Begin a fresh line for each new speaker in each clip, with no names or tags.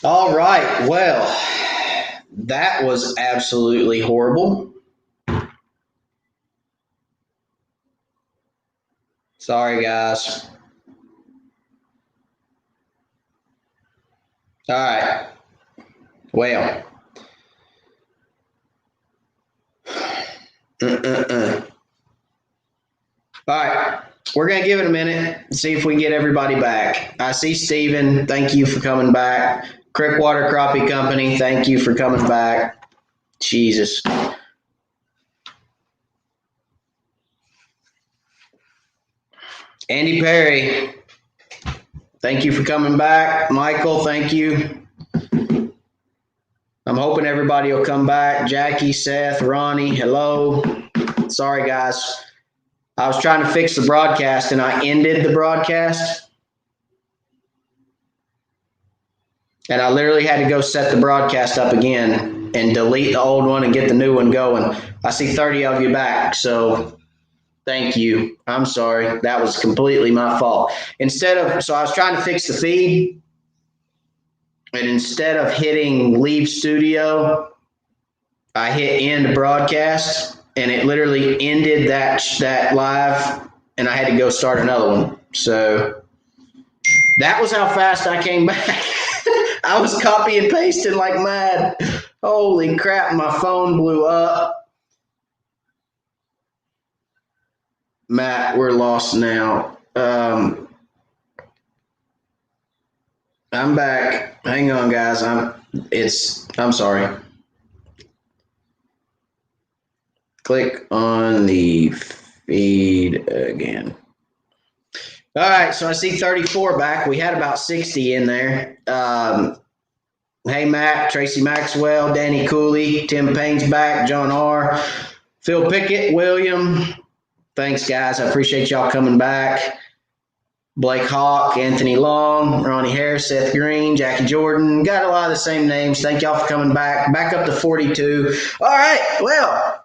All right. Well, that was absolutely horrible. Sorry, guys. All right. Well. All right. We're going to give it a minute and see if we can get everybody back. I see Steven. Thank you for coming back. Crickwater Crappie Company. Thank you for coming back. Jesus. Andy Perry. Thank you for coming back. Michael, thank you. I'm hoping everybody will come back. Jackie, Seth, Ronnie, hello. Sorry, guys. I was trying to fix the broadcast and I ended the broadcast. And I literally had to go set the broadcast up again and delete the old one and get the new one going. I see 30 of you back, so thank you. I'm sorry. That was completely my fault. So I was trying to fix the feed, and instead of hitting leave studio, I hit end broadcast, and it literally ended that live, and I had to go start another one. So that was how fast I came back. I was copy and pasting like mad. Holy crap, my phone blew up. Matt, we're lost now. I'm back. Hang on, guys. I'm sorry. Click on the feed again. All right, so I see 34 back. We had about 60 in there. Hey, Matt, Tracy Maxwell, Danny Cooley, Tim Payne's back, John R., Phil Pickett, William. Thanks, guys. I appreciate y'all coming back. Blake Hawk, Anthony Long, Ronnie Harris, Seth Green, Jackie Jordan. Got a lot of the same names. Thank y'all for coming back. Back up to 42. All right, well,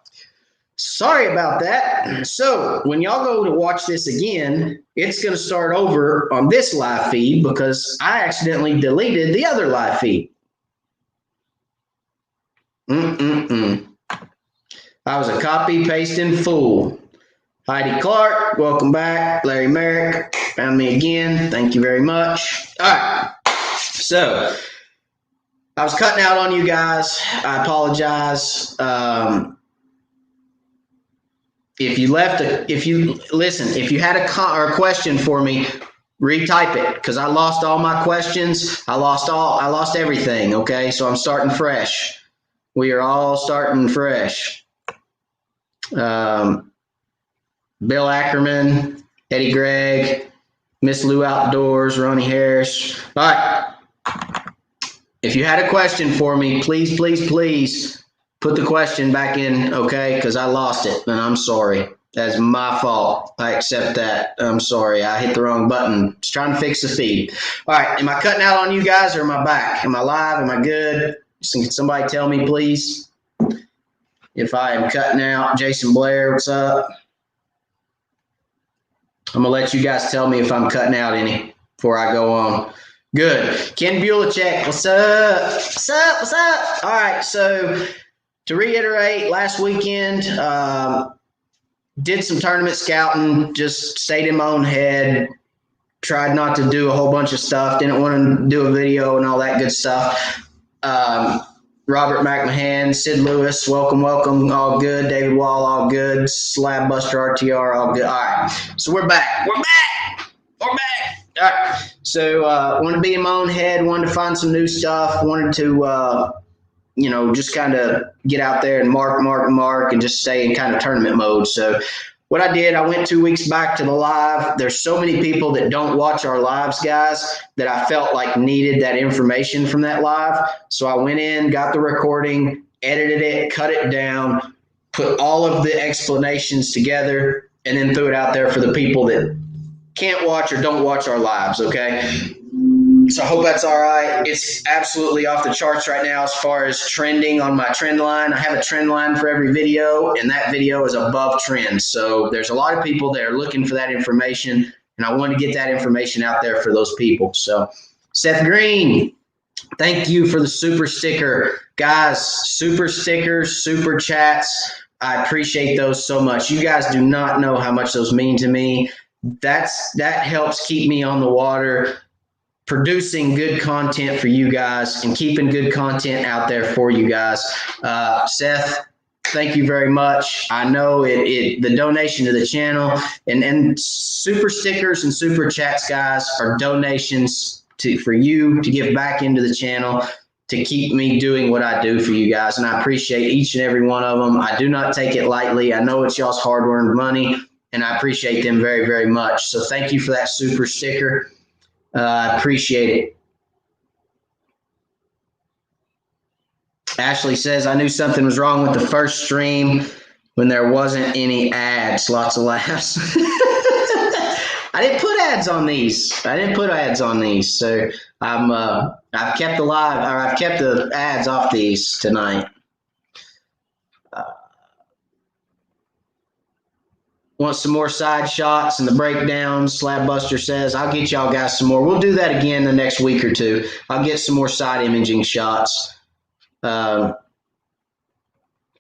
sorry about that. So when y'all go to watch this again, it's going to start over on this live feed because I accidentally deleted the other live feed. I was a copy-pasting fool. Heidi Clark, welcome back. Larry Merrick, found me again. Thank you very much. All right. So I was cutting out on you guys. I apologize. If you had a question for me, retype it because I lost all my questions. I lost everything. Okay. So I'm starting fresh. We are all starting fresh. Bill Ackerman, Eddie Gregg, Miss Lou Outdoors, Ronnie Harris. All right. If you had a question for me, please put the question back in, okay? Because I lost it, and I'm sorry. That's my fault. I accept that. I'm sorry. I hit the wrong button. Just trying to fix the feed. All right. Am I cutting out on you guys or am I back? Am I live? Am I good? Can somebody tell me, please, if I am cutting out? Jason Blair, what's up? I'm going to let you guys tell me if I'm cutting out any before I go on. Good. Ken Bulacek, what's up? What's up? What's up? All right. So to reiterate, last weekend, did some tournament scouting, just stayed in my own head, tried not to do a whole bunch of stuff, didn't want to do a video and all that good stuff. Robert McMahon, Sid Lewis, welcome, all good. David Wall, all good. Slab Buster RTR, all good. All right, so we're back. All right, so wanted to be in my own head, wanted to find some new stuff, wanted to, just kind of get out there and mark, and just stay in kind of tournament mode. So what I did, I went 2 weeks back to the live. There's so many people that don't watch our lives, guys, that I felt like needed that information from that live. So I went in, got the recording, edited it, cut it down, put all of the explanations together, and then threw it out there for the people that can't watch or don't watch our lives, okay? So I hope that's all right. It's absolutely off the charts right now as far as trending on my trend line. I have a trend line for every video, and that video is above trend. So there's a lot of people that are looking for that information, and I want to get that information out there for those people. So Seth Green, Thank you for the super sticker, guys. Super stickers, super chats. I appreciate those so much. You guys do not know how much those mean to me. That helps keep me on the water, producing good content for you guys and keeping good content out there for you guys. Seth, thank you very much. I know the donation to the channel and super stickers and super chats, guys, are donations for you to give back into the channel to keep me doing what I do for you guys. And I appreciate each and every one of them. I do not take it lightly. I know it's y'all's hard-earned money, and I appreciate them very, very much. So thank you for that super sticker. I appreciate it. Ashley says, I knew something was wrong with the first stream when there wasn't any ads. Lots of laughs. I didn't put ads on these. So I've kept the ads off these tonight. Want some more side shots and the breakdowns? Slab Buster says, I'll get y'all guys some more. We'll do that again the next week or two. I'll get some more side imaging shots.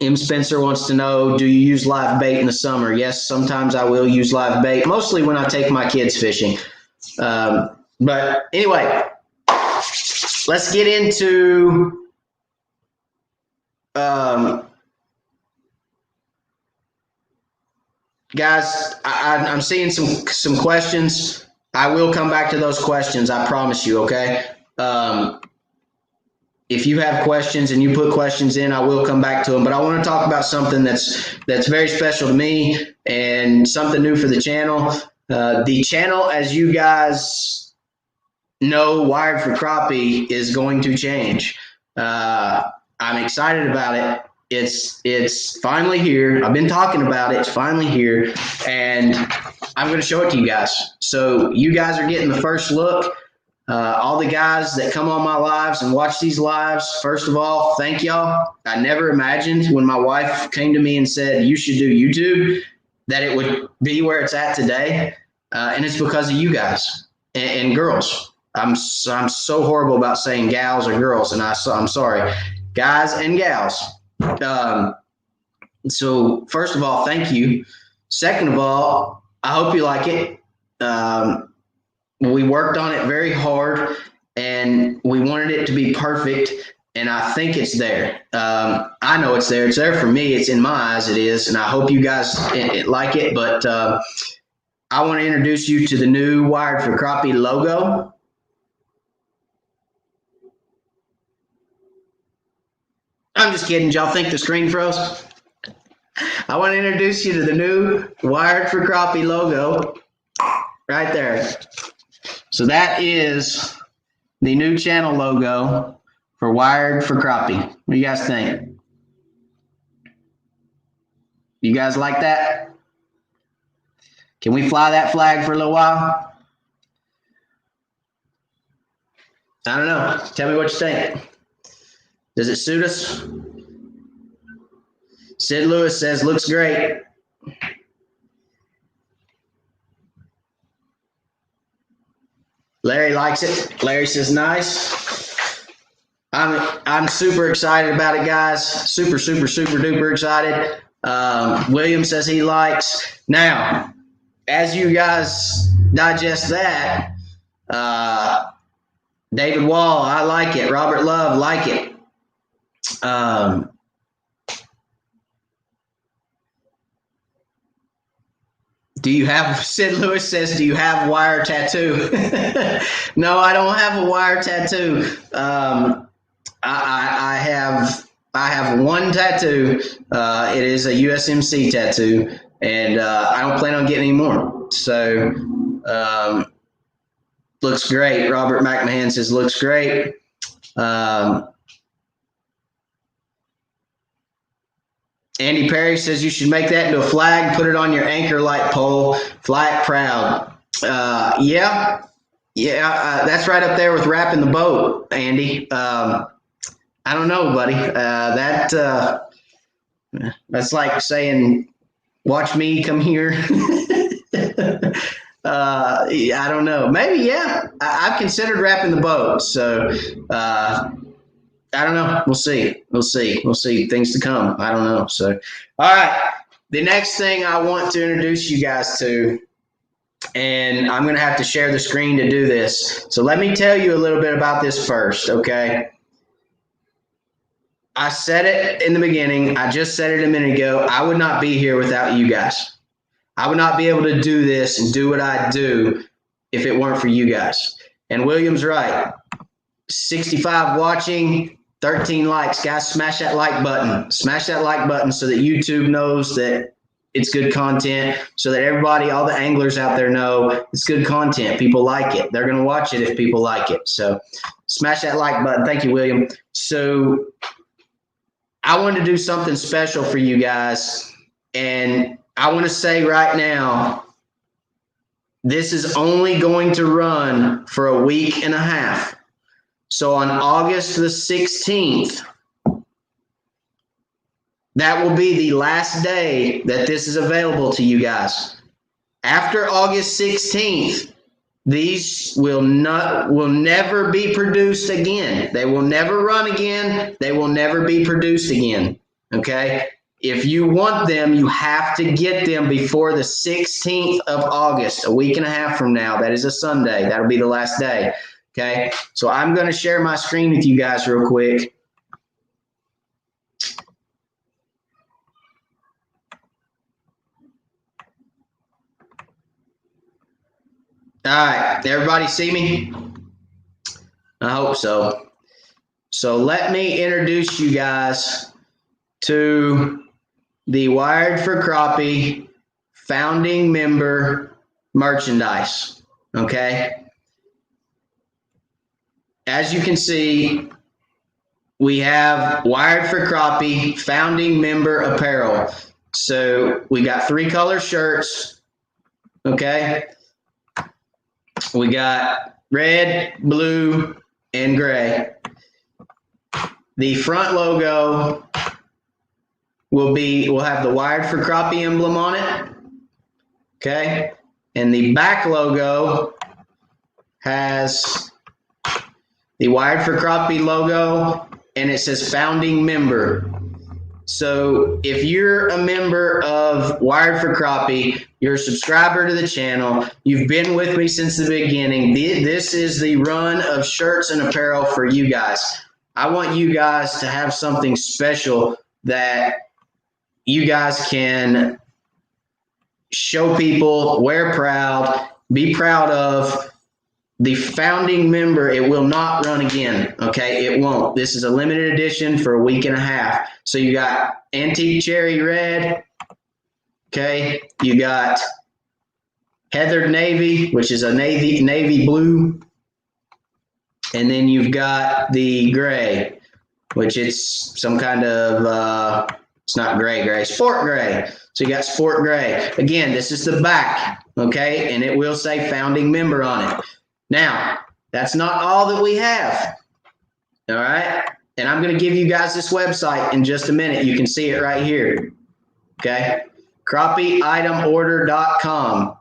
M. Spencer wants to know, do you use live bait in the summer? Yes, sometimes I will use live bait, mostly when I take my kids fishing. But anyway, let's get into guys, I'm seeing some questions. I will come back to those questions, I promise you, okay? If you have questions and you put questions in, I will come back to them. But I want to talk about something that's very special to me and something new for the channel. The channel, as you guys know, Wired for Crappie is going to change. I'm excited about it. It's finally here. I've been talking about it. It's finally here, and I'm going to show it to you guys. So you guys are getting the first look. All the guys that come on my lives and watch these lives, first of all, thank y'all. I never imagined when my wife came to me and said, you should do YouTube, that it would be where it's at today. And it's because of you guys and girls. I'm so horrible about saying gals or girls, and I'm sorry. Guys and gals. So first of all, thank you. Second of all, I hope you like it. We worked on it very hard, and we wanted it to be perfect, and I think it's there. I know it's there. It's there for me. It's in my eyes. It is, and I hope you guys like it. But I want to introduce you to the new Wired for Crappie logo. I'm just kidding. Y'all think the screen froze? I want to introduce you to the new Wired for Crappie logo right there. So that is the new channel logo for Wired for Crappie. What do you guys think? You guys like that? Can we fly that flag for a little while? I don't know. Tell me what you think. Does it suit us? Sid Lewis says, looks great. Larry likes it. Larry says, nice. I'm super excited about it, guys. Super, super, super duper excited. William says he likes. Now, as you guys digest that, David Wall, I like it. Robert Love, like it. Do you have, Sid Lewis says, do you have wire tattoo? No, I don't have a wire tattoo. I have one tattoo. It is a USMC tattoo, and I don't plan on getting any more. So, looks great. Robert McMahon says, looks great. Andy Perry says you should make that into a flag, put it on your anchor light pole, fly it proud. Yeah, that's right up there with wrapping the boat, Andy. I don't know, buddy. That's like saying, watch me come here. I don't know. Maybe, yeah. I've considered wrapping the boat. So I don't know. We'll see. We'll see. We'll see. Things to come. I don't know. So, all right. The next thing I want to introduce you guys to, and I'm going to have to share the screen to do this. So let me tell you a little bit about this first, okay? I said it in the beginning. I just said it a minute ago. I would not be here without you guys. I would not be able to do this and do what I do if it weren't for you guys. And William's right. 65 watching, 13 likes. Guys, smash that like button. Smash that like button so that YouTube knows that it's good content, so that everybody, all the anglers out there know it's good content. People like it. They're going to watch it if people like it. So smash that like button. Thank you, William. So I want to do something special for you guys. And I want to say right now, this is only going to run for a week and a half. So on August the 16th, that will be the last day that this is available to you guys. After August 16th, these will never be produced again. They will never run again. They will never be produced again. Okay? If you want them, you have to get them before the 16th of August, a week and a half from now. That is a Sunday. That'll be the last day. Okay? So I'm going to share my screen with you guys real quick. All right, everybody see me? I hope so. So let me introduce you guys to the Wired for Crappie founding member merchandise, okay? As you can see, we have Wired for Crappie founding member apparel. So we got 3 color shirts, okay? We got red, blue, and gray. The front logo will have the Wired for Crappie emblem on it. Okay. And the back logo has the Wired for Crappie logo, and it says founding member. So if you're a member of Wired for Crappie, you're a subscriber to the channel, you've been with me since the beginning, this is the run of shirts and apparel for you guys. I want you guys to have something special that you guys can show people, wear proud, be proud of. The founding member, it will not run again, okay? It won't. This is a limited edition for a week and a half. So you got antique cherry red, okay? You got heathered navy, which is a navy blue. And then you've got the gray, which it's some kind of, it's not gray, sport gray. So you got sport gray. Again, this is the back, okay? And it will say founding member on it. Now, that's not all that we have, all right? And I'm going to give you guys this website in just a minute. You can see it right here, okay? CrappieItemOrder.com.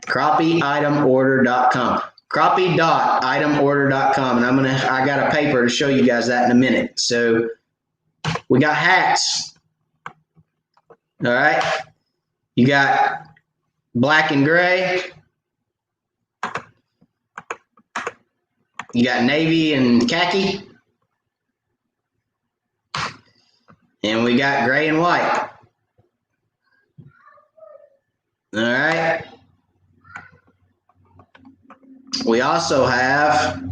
CrappieItemOrder.com. Crappie.itemorder.com. And I got a paper to show you guys that in a minute. So we got hats, all right? You got black and gray. You got navy and khaki. And we got gray and white. All right. We also have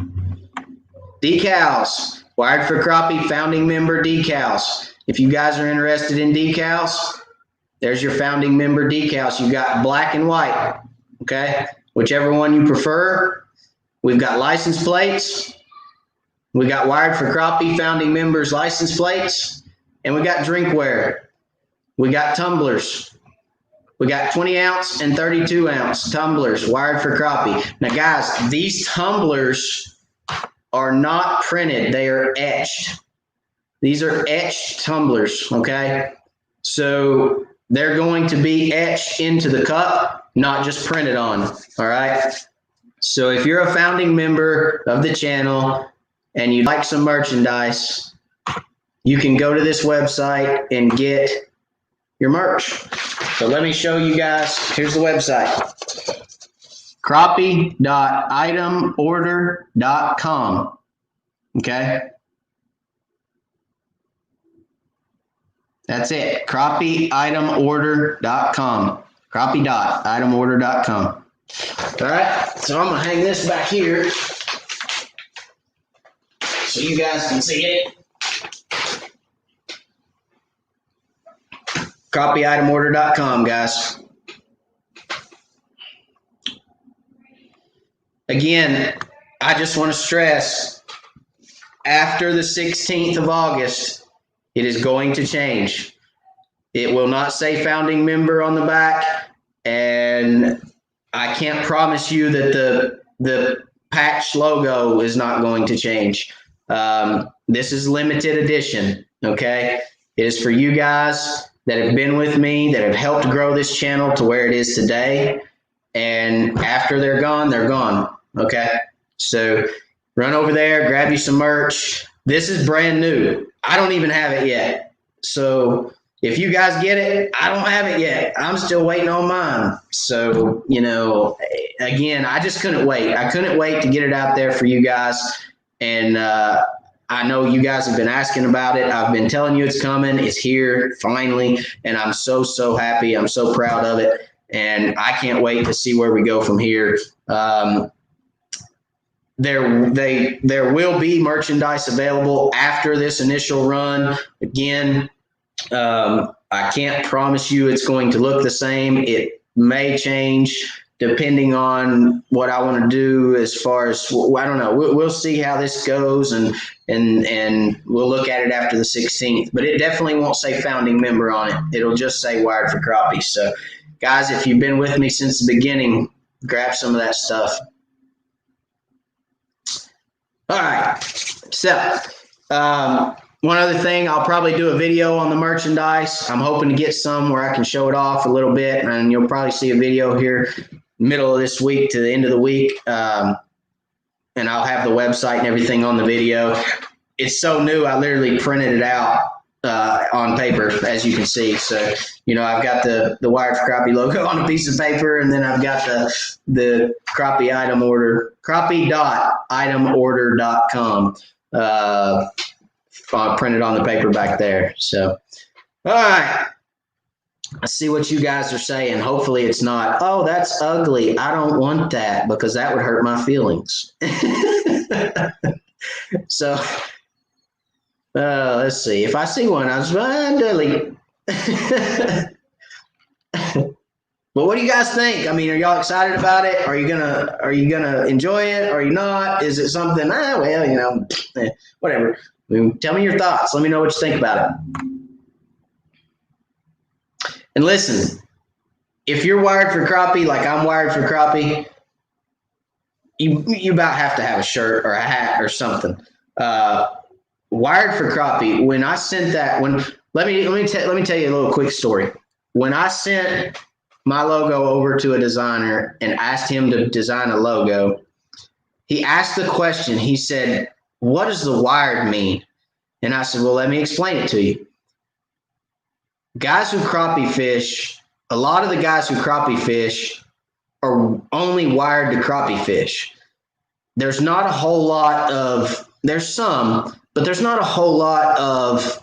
decals. Wired for Crappie founding member decals. If you guys are interested in decals, there's your founding member decals. You got black and white. Okay. Whichever one you prefer. We've got license plates. We got Wired for Crappie founding members license plates. And we got drinkware. We got tumblers. We got 20 ounce and 32 ounce tumblers, Wired for Crappie. Now guys, these tumblers are not printed. They are etched. These are etched tumblers, okay? So they're going to be etched into the cup. not just printed on. All right. So if you're a founding member of the channel and you'd like some merchandise, you can go to this website and get your merch. So let me show you guys. Here's the website. Crappie.itemorder.com. Okay. That's it. Crappie.itemorder.com. Crappie.itemorder.com. All right. So I'm going to hang this back here so you guys can see it. Crappie.itemorder.com, guys. Again, I just want to stress, after the 16th of August, it is going to change. It will not say founding member on the back, and I can't promise you that the patch logo is not going to change. This is limited edition, okay? It is for you guys that have been with me, that have helped grow this channel to where it is today. And after they're gone, okay? So run over there, grab you some merch. This is brand new. I don't even have it yet. So if you guys get it, I don't have it yet. I'm still waiting on mine. So, you know, again, I just couldn't wait. I couldn't wait to get it out there for you guys. And I know you guys have been asking about it. I've been telling you it's coming. It's here finally. And I'm so, so happy. I'm so proud of it. And I can't wait to see where we go from here. There will be merchandise available after this initial run. Again, I can't promise you it's going to look the same. It may change depending on what I want to do as far as, I don't know. We'll see how this goes, and we'll look at it after the 16th. But it definitely won't say founding member on it. It'll just say Wired for Crappie. So, guys, if you've been with me since the beginning, grab some of that stuff. All right. So, one other thing, I'll probably do a video on the merchandise. I'm hoping to get some where I can show it off a little bit, and you'll probably see a video here middle of this week to the end of the week. And I'll have the website and everything on the video. It's so new, I literally printed it out on paper, as you can see. So, you know, I've got the Wired for Crappie logo on a piece of paper, and then I've got the Crappie item order, crappie.itemorder.com printed on the paper back there. So, all right. I see what you guys are saying. Hopefully it's not, oh, that's ugly. I don't want that, because that would hurt my feelings. So, let's see. If I see one, I'll just delete. But what do you guys think? I mean, are y'all excited about it? Are you gonna enjoy it? Or are you not? Is it something? Well, you know, whatever. I mean, tell me your thoughts. Let me know what you think about it. And listen, if you're wired for crappie, like I'm wired for crappie, you about have to have a shirt or a hat or something. Wired for crappie. When I sent that, let me tell you a little quick story. When I sent my logo over to a designer and asked him to design a logo, he asked the question. He said, "What does the wired mean?" And I said, "Well, let me explain it to you. Guys who crappie fish, a lot of the guys who crappie fish are only wired to crappie fish. There's not a whole lot of, there's some, but there's not a whole lot of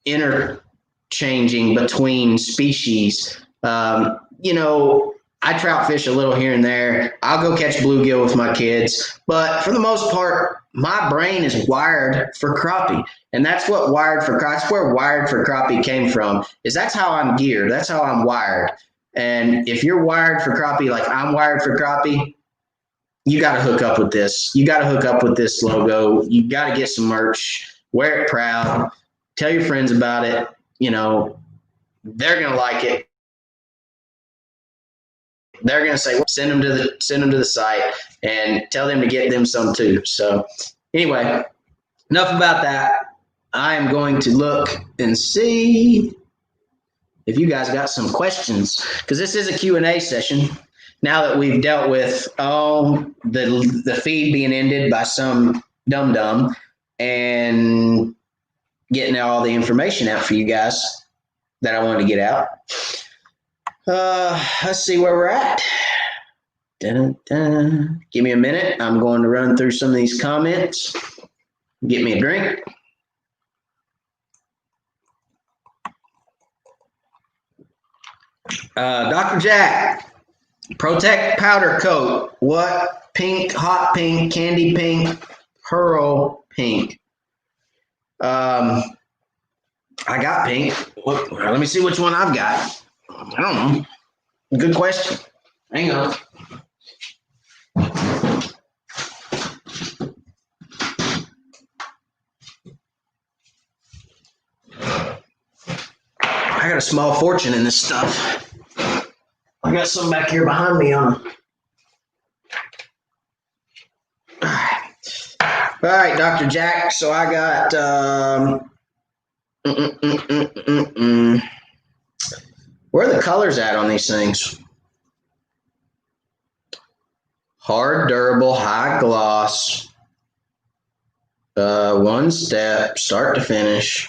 interchanging between species. You know, I trout fish a little here and there. I'll go catch bluegill with my kids, but for the most part, my brain is wired for crappie. And that's what that's where Wired for Crappie came from, is that's how I'm geared. That's how I'm wired. And if you're wired for crappie, like I'm wired for crappie, you got to hook up with this. You got to hook up with this logo. You got to get some merch, wear it proud, tell your friends about it. You know, they're going to like it. They're going to say, well, send them to the site and tell them to get them some too. So anyway, enough about that. I am going to look and see. if you guys got some questions, because this is a Q&A session. Now that we've dealt with all the feed being ended by some dum-dum and getting all the information out for you guys that I wanted to get out. Let's see where we're at. Dun-dun-dun. Give me a minute. I'm going to run through some of these comments. Get me a drink. Dr. Jack, Protect powder coat. What pink, hot pink, candy pink, pearl pink? I got pink. Look, let me see which one I've got. I don't know. Good question. Hang on. I got a small fortune in this stuff. I got some back here behind me on them. All right, Dr. Jack. So I got where are the colors at on these things? Hard, durable, high gloss. One step, start to finish.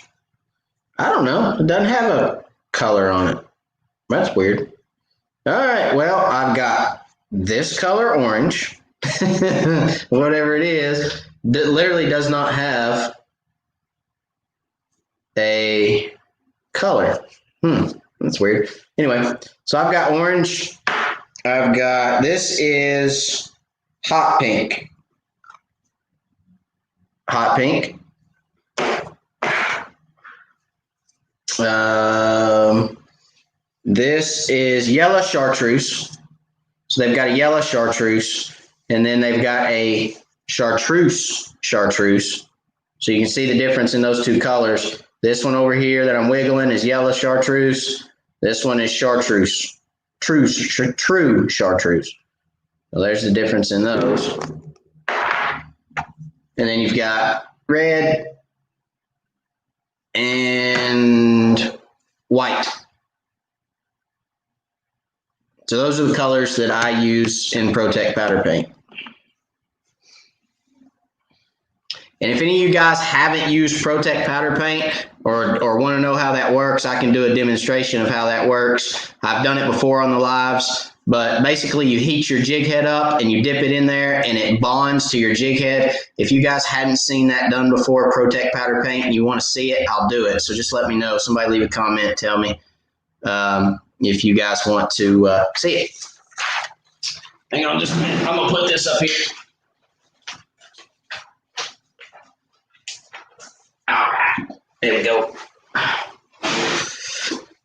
I don't know. It doesn't have a color on it. That's weird. All right. Well, I've got this color orange, whatever it is, that literally does not have a color. That's weird. Anyway, so I've got orange. I've got, this is hot pink. Hot pink. This is yellow chartreuse. So they've got a yellow chartreuse, and then they've got a chartreuse. So you can see the difference in those two colors. This one over here that I'm wiggling is yellow chartreuse. This one is chartreuse. True chartreuse. Well, there's the difference in those. And then you've got red and white. So those are the colors that I use in Protect powder paint. And if any of you guys haven't used Protect powder paint or want to know how that works, I can do a demonstration of how that works. I've done it before on the lives, but basically you heat your jig head up and you dip it in there and it bonds to your jig head. If you guys hadn't seen that done before, Protect powder paint, and you want to see it, I'll do it. So just let me know. Somebody leave a comment, tell me if you guys want to see it. Hang on just a minute. I'm going to put this up here. All right, there we go.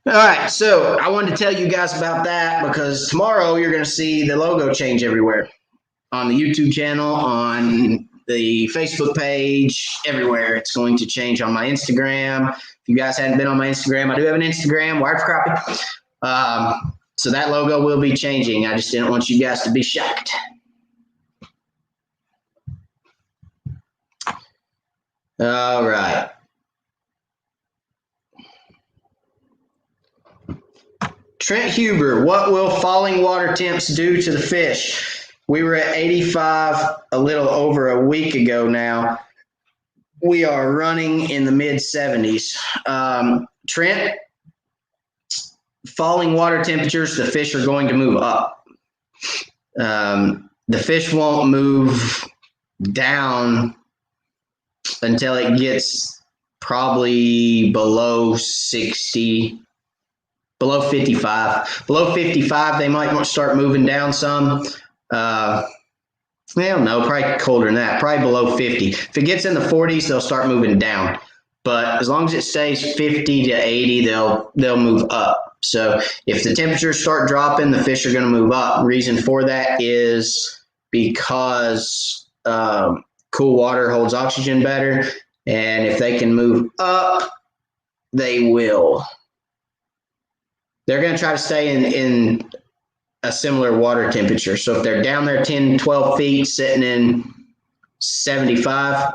All right, so I wanted to tell you guys about that because tomorrow you're going to see the logo change everywhere. On the YouTube channel, on the Facebook page, everywhere. It's going to change on my Instagram. If you guys hadn't been on my Instagram, I do have an Instagram, Wired for Crappie. So that logo will be changing. I just didn't want you guys to be shocked. All right. Trent Huber, what will falling water temps do to the fish? We were at 85 a little over a week ago now. We are running in the mid 70s. Trent, falling water temperatures, the fish are going to move up. The fish won't move down until it gets probably below 60, below 55. Below 55, they might start moving down some. I don't know, probably colder than that, probably below 50. If it gets in the 40s, they'll start moving down. But as long as it stays 50 to 80, they'll move up. So if the temperatures start dropping, the fish are going to move up. Reason for that is because cool water holds oxygen better, and if they can move up, they will. They're going to try to stay in a similar water temperature. So if they're down there 10, 12 feet, sitting in 75,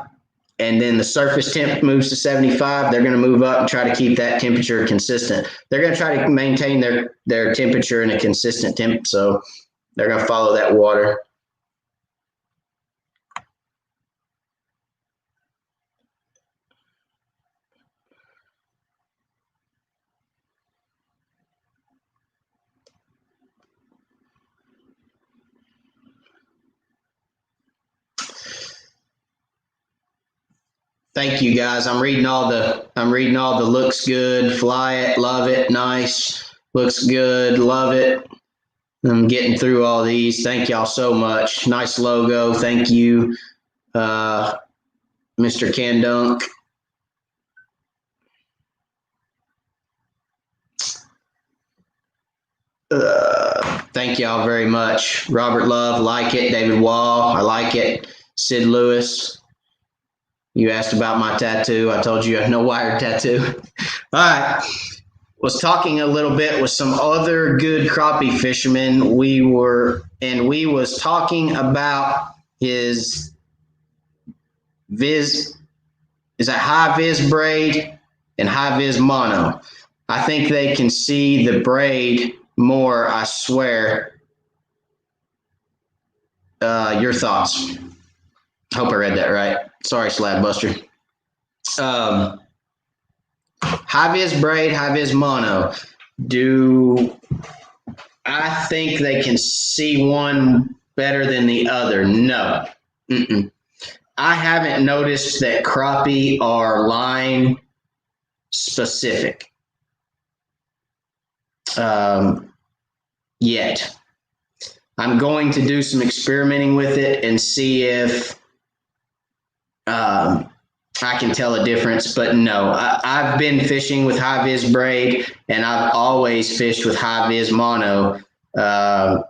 and then the surface temp moves to 75, they're going to move up and try to keep that temperature consistent. They're going to try to maintain their temperature in a consistent temp, so they're going to follow that water. Thank you guys. I'm reading all the looks good, fly it, love it, nice, looks good, love it. I'm getting through all these. Thank y'all so much. Nice logo. Thank you, Mr. Candunk. Thank y'all very much. Robert Love, like it. David Wall, I like it. Sid Lewis, you asked about my tattoo. I told you I have no wire tattoo. All right. Was talking a little bit with some other good crappie fishermen. We was talking about his is that high vis braid and high vis mono. I think they can see the braid more, I swear. Your thoughts? Hope I read that right. Sorry, Slab Buster. High vis braid, high vis mono. Do I think they can see one better than the other? No. Mm-mm. I haven't noticed that crappie are line specific yet. I'm going to do some experimenting with it and see if I can tell a difference, but no, I've been fishing with high vis braid and I've always fished with high vis mono. I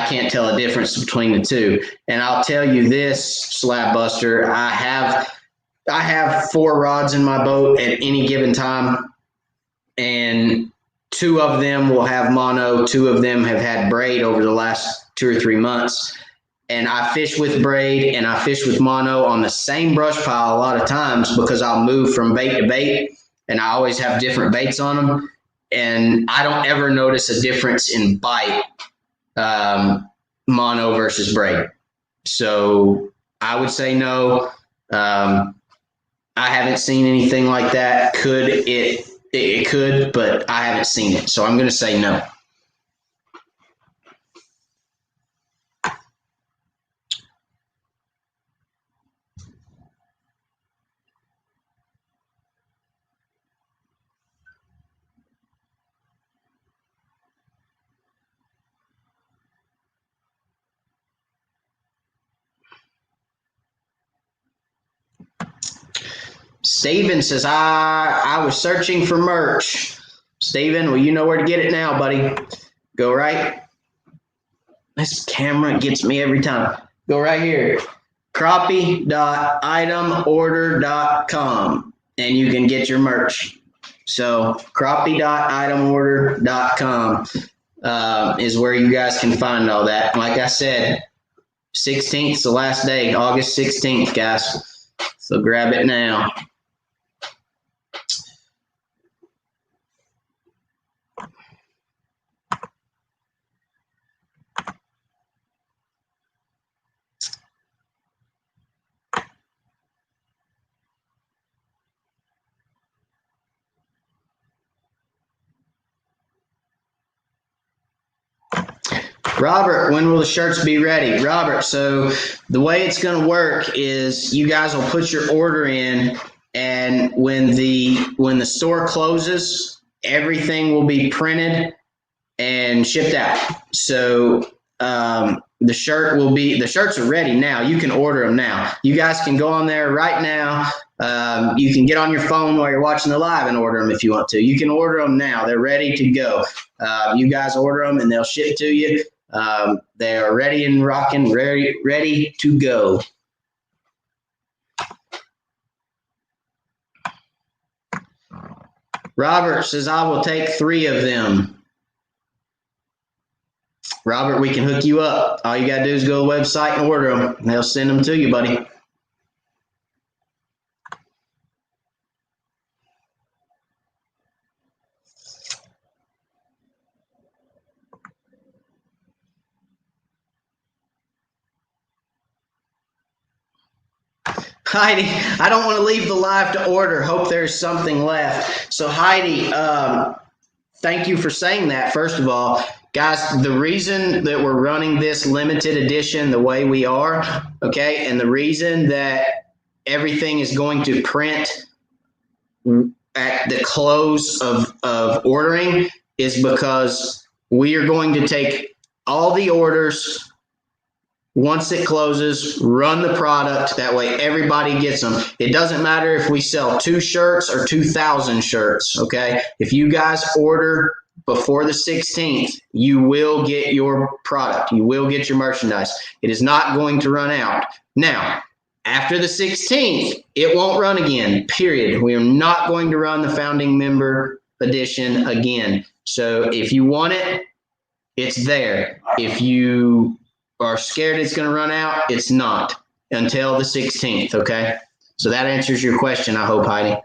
can't tell a difference between the two. And I'll tell you this, Slab Buster, I have 4 rods in my boat at any given time, and 2 of them will have mono, 2 of them have had braid over the last 2 or 3 months. And I fish with braid and I fish with mono on the same brush pile a lot of times because I'll move from bait to bait and I always have different baits on them. And I don't ever notice a difference in bite, mono versus braid. So I would say no. I haven't seen anything like that. Could it? It could, but I haven't seen it. So I'm going to say no. Steven says, I was searching for merch. Steven, well, you know where to get it now, buddy. Go right. This camera gets me every time. Go right here. Crappie.itemorder.com and you can get your merch. So crappie.itemorder.com is where you guys can find all that. Like I said, 16th is the last day, August 16th, guys. So grab it now. Robert, when will the shirts be ready? Robert, so the way it's going to work is you guys will put your order in, and when the store closes, everything will be printed and shipped out. So the shirts are ready now. You can order them now. You guys can go on there right now. You can get on your phone while you're watching the live and order them if you want to. You can order them now. They're ready to go. You guys order them and they'll ship to you. They are ready and rocking, ready to go. Robert says, I will take 3 of them. Robert, we can hook you up. All you got to do is go to the website and order them. And they'll send them to you, buddy. Heidi, I don't want to leave the live to order. Hope there's something left. So Heidi, thank you for saying that, first of all. Guys, the reason that we're running this limited edition the way we are, okay, and the reason that everything is going to print at the close of ordering is because we are going to take all the orders once it closes, run the product. That way everybody gets them. It doesn't matter if we sell 2 shirts or 2,000 shirts, okay? If you guys order before the 16th, you will get your product. You will get your merchandise. It is not going to run out. Now, after the 16th, it won't run again, period. We are not going to run the founding member edition again. So if you want it, it's there. If you are scared it's going to run out, it's not until the 16th, okay? So that answers your question, I hope, Heidi.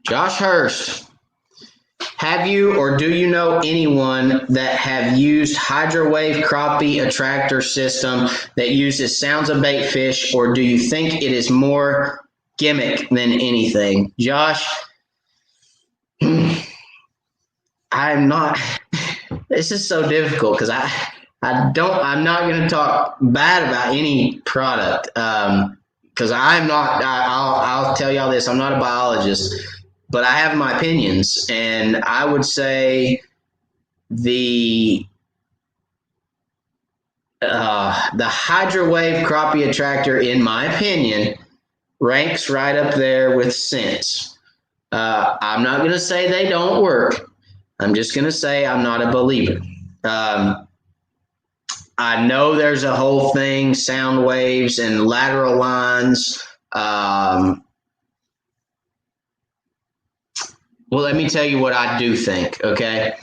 Josh Hurst, have you or do you know anyone that have used Hydrowave crappie attractor system that uses sounds of bait fish, or do you think it is more gimmick than anything? Josh, I'm not. This is so difficult because I'm not going to talk bad about any product because I'm not. I'll tell y'all this. I'm not a biologist. But I have my opinions, and I would say the Hydrowave crappie attractor, in my opinion, ranks right up there with Sense. I'm not going to say they don't work. I'm just going to say I'm not a believer. I know there's a whole thing, sound waves and lateral lines. Well, let me tell you what I do think, okay?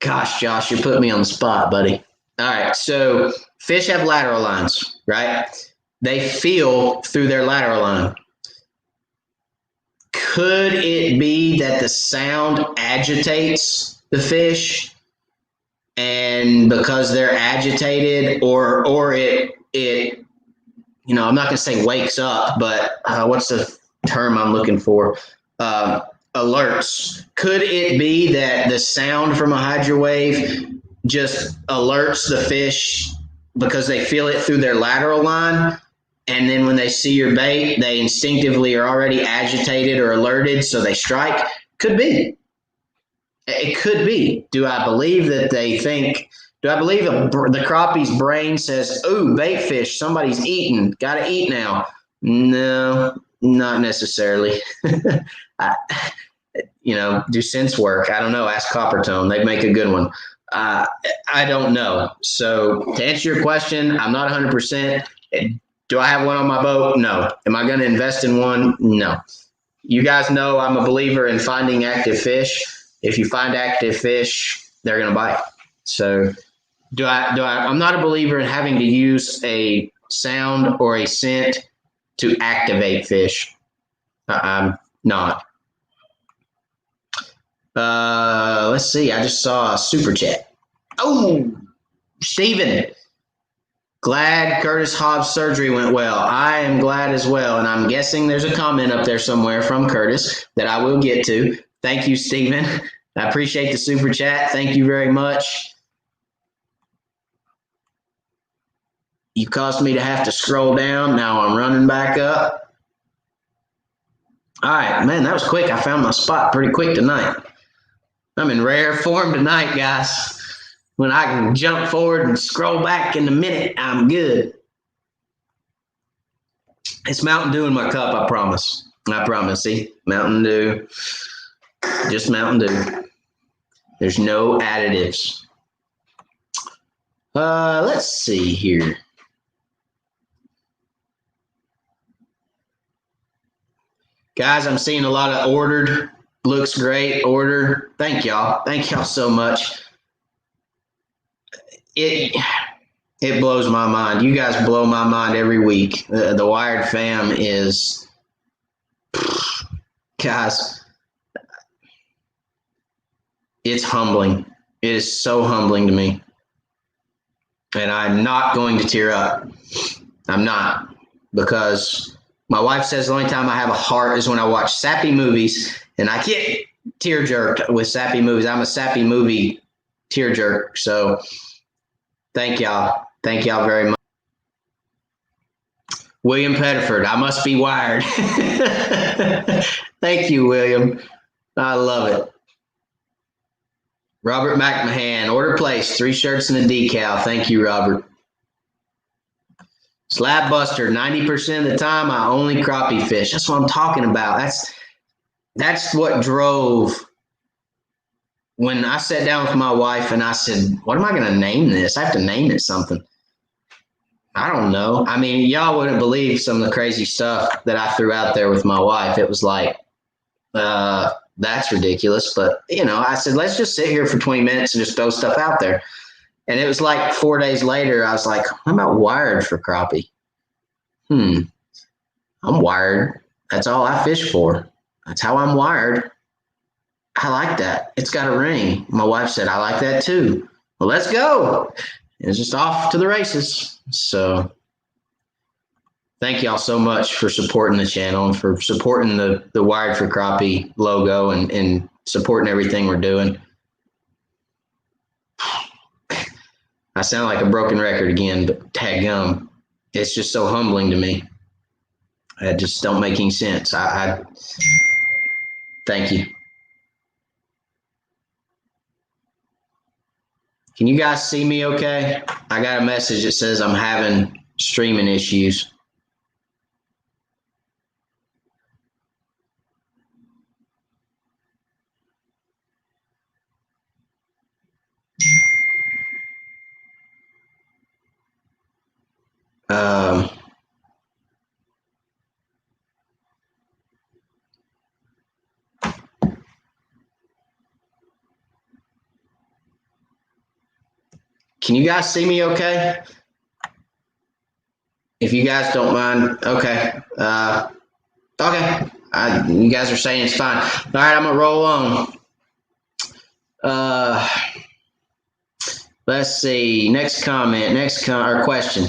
Gosh, Josh, you put me on the spot, buddy. All right, so fish have lateral lines, right? They feel through their lateral line. Could it be that the sound agitates the fish, and because they're agitated, or it I'm not going to say wakes up, but what's the term I'm looking for? Alerts. Could it be that the sound from a hydrowave just alerts the fish because they feel it through their lateral line, and then when they see your bait, they instinctively are already agitated or alerted, so they strike? Could be. It could be. Do I believe that they think? Do I believe the crappie's brain says, "Ooh, bait fish, somebody's eating, gotta eat now"? No, not necessarily. Do sense work. I don't know. Ask Coppertone. They make a good one. I don't know. So to answer your question, I'm not 100%. Do I have one on my boat? No. Am I going to invest in one? No. You guys know I'm a believer in finding active fish. If you find active fish, they're going to bite. So I'm not a believer in having to use a sound or a scent to activate fish. I'm not. Let's see. I just saw a super chat. Oh, Steven. Glad Curtis Hobbs' surgery went well. I am glad as well. And I'm guessing there's a comment up there somewhere from Curtis that I will get to. Thank you, Steven. I appreciate the super chat. Thank you very much. You caused me to have to scroll down. Now I'm running back up. All right, man, that was quick. I found my spot pretty quick tonight. I'm in rare form tonight, guys. When I can jump forward and scroll back in a minute, I'm good. It's Mountain Dew in my cup, I promise. I promise. See, Mountain Dew, just Mountain Dew. There's no additives. Let's see here. Guys, I'm seeing a lot of ordered. Looks great. Order. Thank y'all. Thank y'all so much. It blows my mind. You guys blow my mind every week. The Wired fam is, guys, it's humbling. It is so humbling to me. And I'm not going to tear up. I'm not. Because my wife says the only time I have a heart is when I watch sappy movies, and I get tear jerked with sappy movies. I'm a sappy movie tear jerk. So thank y'all. Thank y'all very much. William Pettiford, I must be wired. Thank you, William. I love it. Robert McMahon, order placed, 3 shirts and a decal. Thank you, Robert. Slab Buster, 90% of the time I only crappie fish. That's what I'm talking about. That's what drove when I sat down with my wife and I said, what am I going to name this? I have to name it something. I don't know. I mean, y'all wouldn't believe some of the crazy stuff that I threw out there with my wife. It was like, that's ridiculous. But, I said, let's just sit here for 20 minutes and just throw stuff out there. And it was like 4 days later, I was like, I'm about wired for crappie. I'm wired. That's all I fish for. That's how I'm wired. I like that. It's got a ring. My wife said, I like that too. Well, let's go. It's just off to the races. So thank y'all so much for supporting the channel and for supporting the Wired for Crappie logo and supporting everything we're doing. I sound like a broken record again, but dadgum, it's just so humbling to me. It just don't make any sense. I thank you. Can you guys see me okay? I got a message that says I'm having streaming issues. Can you guys see me okay? If you guys don't mind, okay. Okay. You guys are saying it's fine. All right, I'm going to roll on. Let's see. Next comment. Or question.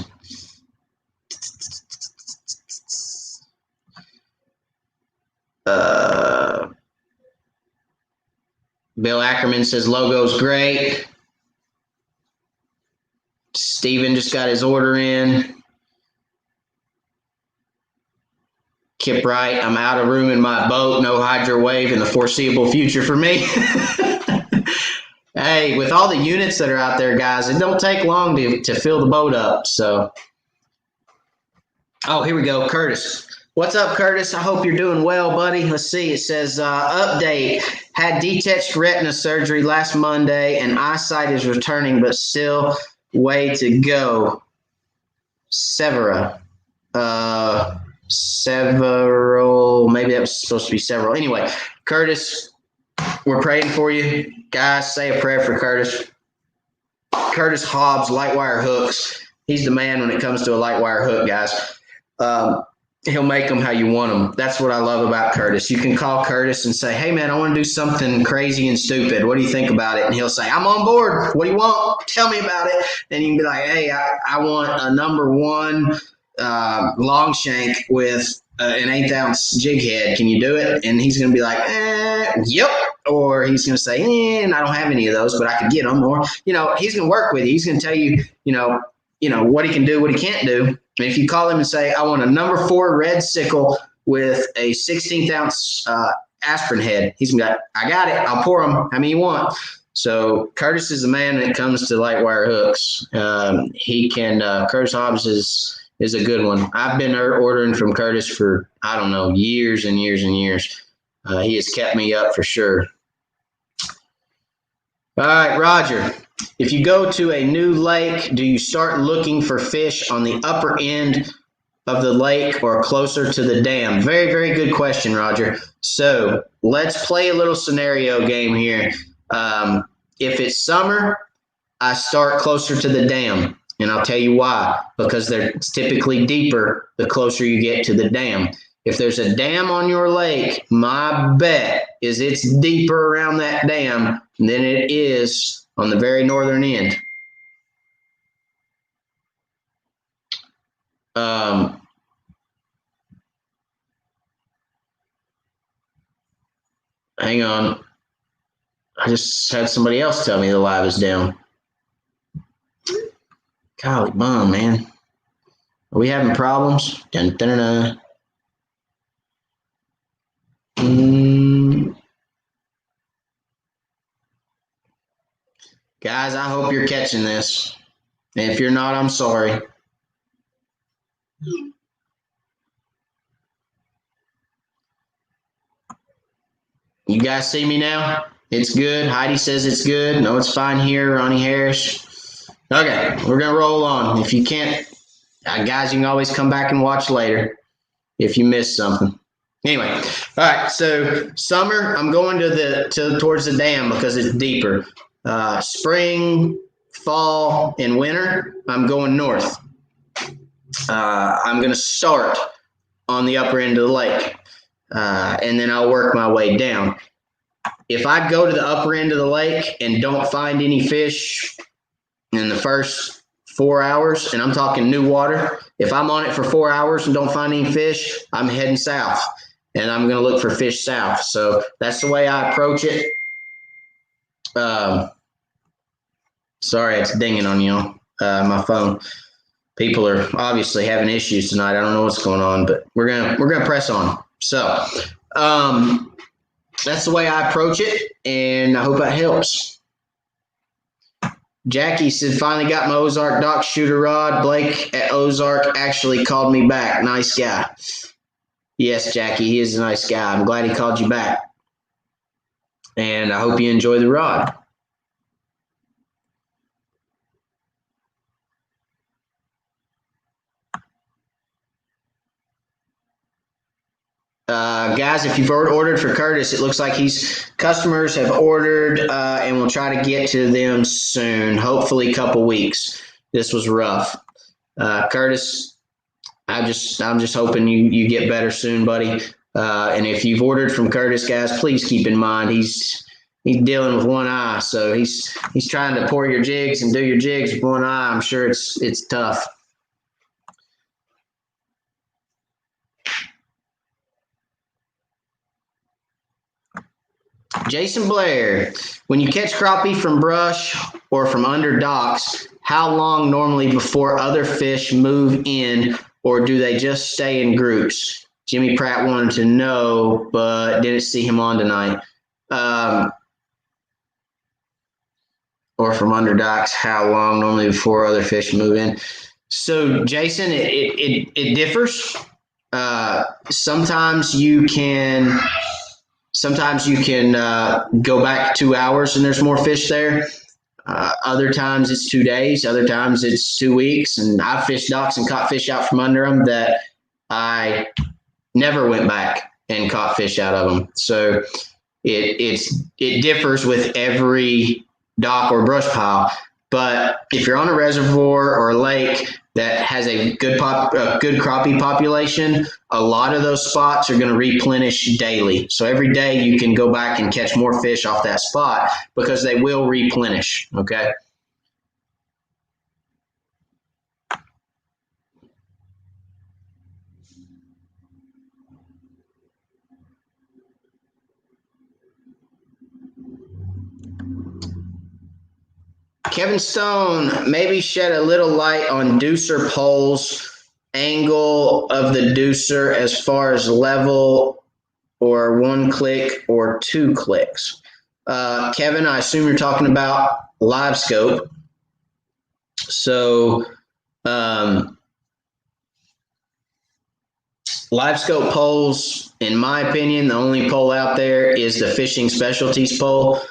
Bill Ackerman says logo's great. Steven just got his order in. Kip Wright, I'm out of room in my boat. No hydro wave in the foreseeable future for me. Hey, with all the units that are out there, guys, it don't take long to fill the boat up. So, oh, here we go. Curtis. What's up, Curtis? I hope you're doing well, buddy. Let's see. It says, update. Had detached retina surgery last Monday, and eyesight is returning, but still way to go. Several, maybe that was supposed to be several. Anyway, Curtis, we're praying for you. Guys, say a prayer for Curtis. Curtis Hobbs, light wire hooks. He's the man when it comes to a light wire hook, guys. He'll make them how you want them. That's what I love about Curtis. You can call Curtis and say, hey, man, I want to do something crazy and stupid. What do you think about it? And he'll say, I'm on board. What do you want? Tell me about it. And you can be like, hey, I want a number 1 long shank with an 1/8 ounce jig head. Can you do it? And he's going to be like, yep. Or he's going to say, I don't have any of those, but I could get them. Or, he's going to work with you. He's going to tell you, what he can do, what he can't do. And if you call him and say, I want a number 4 red sickle with a 1/16 ounce aspirin head, he's going to be like, I got it. I'll pour them. How many you want? So Curtis is the man when it comes to light wire hooks. Curtis Hobbs is a good one. I've been ordering from Curtis for, I don't know, years and years and years. He has kept me up for sure. All right, Roger. If you go to a new lake, do you start looking for fish on the upper end of the lake or closer to the dam? Very, very good question, Roger. So let's play a little scenario game here. If it's summer, I start closer to the dam. And I'll tell you why, because they're typically deeper the closer you get to the dam. If there's a dam on your lake, my bet is it's deeper around that dam than it is on the very northern end. Hang on. I just had somebody else tell me the live is down. Golly bum, man. Are we having problems? Dun, dun, dun, dun. Guys, I hope you're catching this. And if you're not, I'm sorry. You guys see me now? It's good. Heidi says it's good. No, it's fine here. Ronnie Harris. Okay, we're going to roll on. If you can't, guys, you can always come back and watch later if you missed something. Anyway, all right. So summer, I'm going towards the dam because it's deeper. Spring, fall, and winter, I'm going north. I'm going to start on the upper end of the lake, and then I'll work my way down. If I go to the upper end of the lake and don't find any fish in the first 4 hours, and I'm talking new water, if I'm on it for 4 hours and don't find any fish, I'm heading south, and I'm going to look for fish south. So that's the way I approach it. Sorry, it's dinging on y'all, my phone. People are obviously having issues tonight. I don't know what's going on, but we're gonna press on. So that's the way I approach it, and I hope that helps. Jackie said, finally got my Ozark dock shooter rod. Blake at Ozark actually called me back. Nice guy. Yes, Jackie, he is a nice guy. I'm glad he called you back. And I hope you enjoy the rod. Guys, if you've ordered for Curtis, it looks like customers have ordered, and we'll try to get to them soon. Hopefully, a couple weeks. This was rough, Curtis. I'm just hoping you get better soon, buddy. And if you've ordered from Curtis, guys, please keep in mind he's dealing with one eye, so he's trying to pour your jigs and do your jigs with one eye. I'm sure it's tough. Jason Blair, when you catch crappie from brush or from under docks, how long normally before other fish move in, or do they just stay in groups? Jimmy Pratt wanted to know, but didn't see him on tonight. Or from under docks, how long normally before other fish move in? So, Jason, it differs. Sometimes you can go back 2 hours and there's more fish there. Other times it's 2 days. Other times it's 2 weeks. And I've fished docks and caught fish out from under them that I never went back and caught fish out of them. So it differs with every dock or brush pile. But if you're on a reservoir or a lake that has a good crappie population, a lot of those spots are going to replenish daily. So every day you can go back and catch more fish off that spot because they will replenish, okay? Kevin Stone, maybe shed a little light on deucer poles, angle of the deucer as far as level or 1 click or 2 clicks. Kevin, I assume you're talking about Livescope. So Livescope poles, in my opinion, the only pole out there is the Fishing Specialties pole.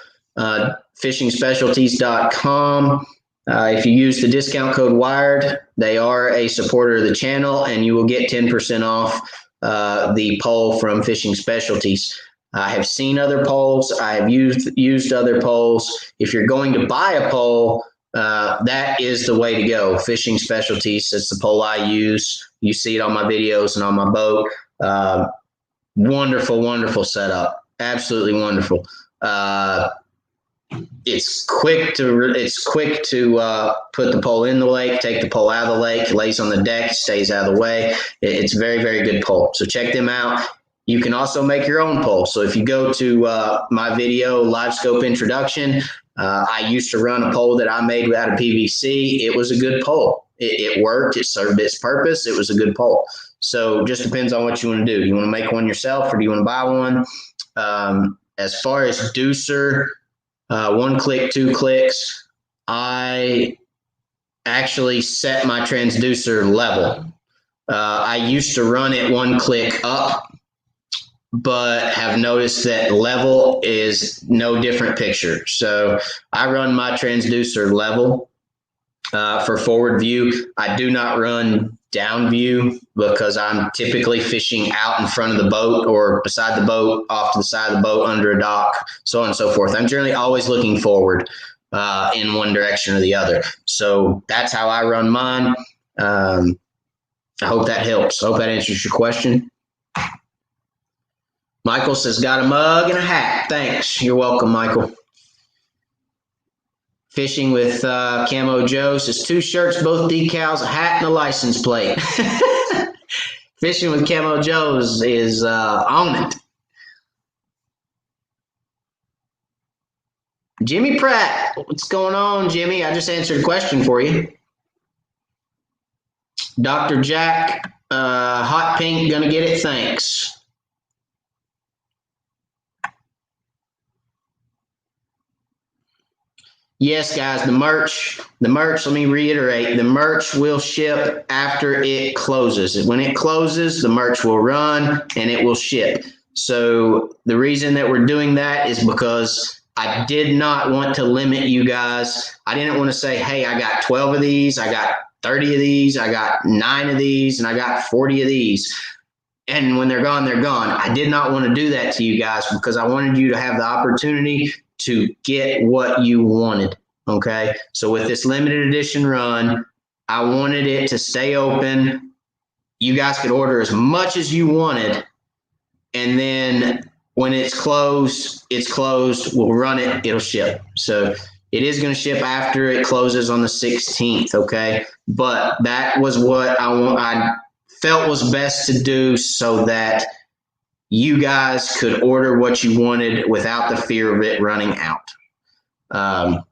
FishingSpecialties.com. If you use the discount code WIRED, they are a supporter of the channel, and you will get 10% off the pole from Fishing Specialties. I have seen other poles. I have used other poles. If you're going to buy a pole, that is the way to go. Fishing specialties, it's the pole I use. You see it on my videos and on my boat. Wonderful, wonderful setup. Absolutely wonderful. It's quick to put the pole in the lake, take the pole out of the lake, it lays on the deck, stays out of the way. It's a very, very good pole. So check them out. You can also make your own pole. So if you go to my video, Livescope introduction, I used to run a pole that I made out of PVC. It was a good pole. It worked. It served its purpose. It was a good pole. So just depends on what you want to do. You want to make one yourself or do you want to buy one? As far as Deucer, 1 click, 2 clicks, I actually set my transducer level. I used to run it 1 click up, but have noticed that level is no different picture. So I run my transducer level for forward view. I do not run down view because I'm typically fishing out in front of the boat or beside the boat, off to the side of the boat, under a dock, so on and so forth. I'm generally always looking forward in one direction or the other. So that's how I run mine. I hope that helps. I hope that answers your question. Michael says, got a mug and a hat. Thanks. You're welcome, Michael. Fishing with Camo Joe says 2 shirts, both decals, a hat, and a license plate. Fishing with Camo Joe is on it. Jimmy Pratt, what's going on, Jimmy? I just answered a question for you. Dr. Jack, hot pink, gonna get it, thanks. Yes, guys, the merch, let me reiterate, the merch will ship after it closes. When it closes, the merch will run and it will ship. So the reason that we're doing that is because I did not want to limit you guys. I didn't want to say, hey, I got 12 of these, I got 30 of these, I got 9 of these, and I got 40 of these. And when they're gone, they're gone. I did not want to do that to you guys because I wanted you to have the opportunity to get what you wanted. Okay. So with this limited edition run, I wanted it to stay open. You guys could order as much as you wanted. And then when it's closed, We'll run it. It'll ship. So it is going to ship after it closes on the 16th. Okay. But that was what I felt was best to do so that you guys could order what you wanted without the fear of it running out. I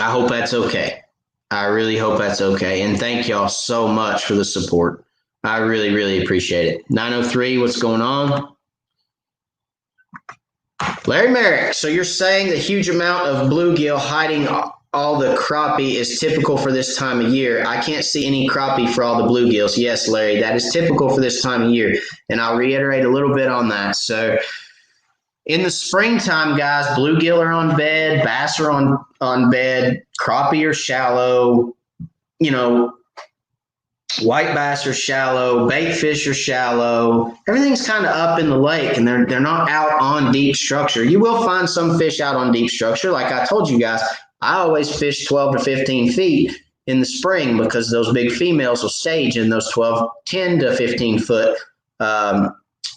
hope that's okay. I really hope that's okay. And thank y'all so much for the support. I really, really appreciate it. 903, what's going on? Larry Merrick, so you're saying the huge amount of bluegill hiding all the crappie is typical for this time of year. I can't see any crappie for all the bluegills. Yes, Larry, that is typical for this time of year. And I'll reiterate a little bit on that. So in the springtime, guys, bluegill are on bed, bass are on bed, crappie are shallow, white bass are shallow, bait fish are shallow. Everything's kind of up in the lake, and they're not out on deep structure. You will find some fish out on deep structure. Like I told you guys, I always fish 12 to 15 feet in the spring because those big females will stage in those 10 to 15 foot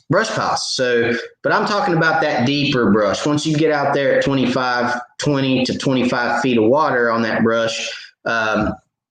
brush piles. So, but I'm talking about that deeper brush. Once you get out there at 20 to 25 feet of water on that brush,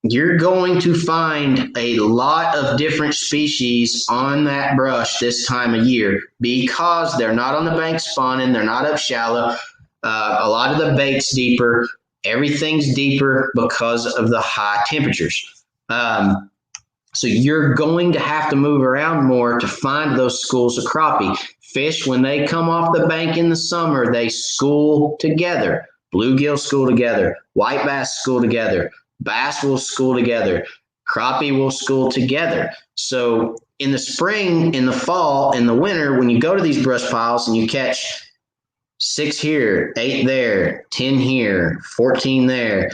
you're going to find a lot of different species on that brush this time of year because they're not on the bank spawning. They're not up shallow. A lot of the bait's deeper. Everything's deeper because of the high temperatures. So you're going to have to move around more to find those schools of crappie. Fish, when they come off the bank in the summer, they school together. Bluegill school together. White bass school together. Bass will school together. Crappie will school together. So in the spring, in the fall, in the winter, when you go to these brush piles and you catch 6 here, 8 there, 10 here, 14 there,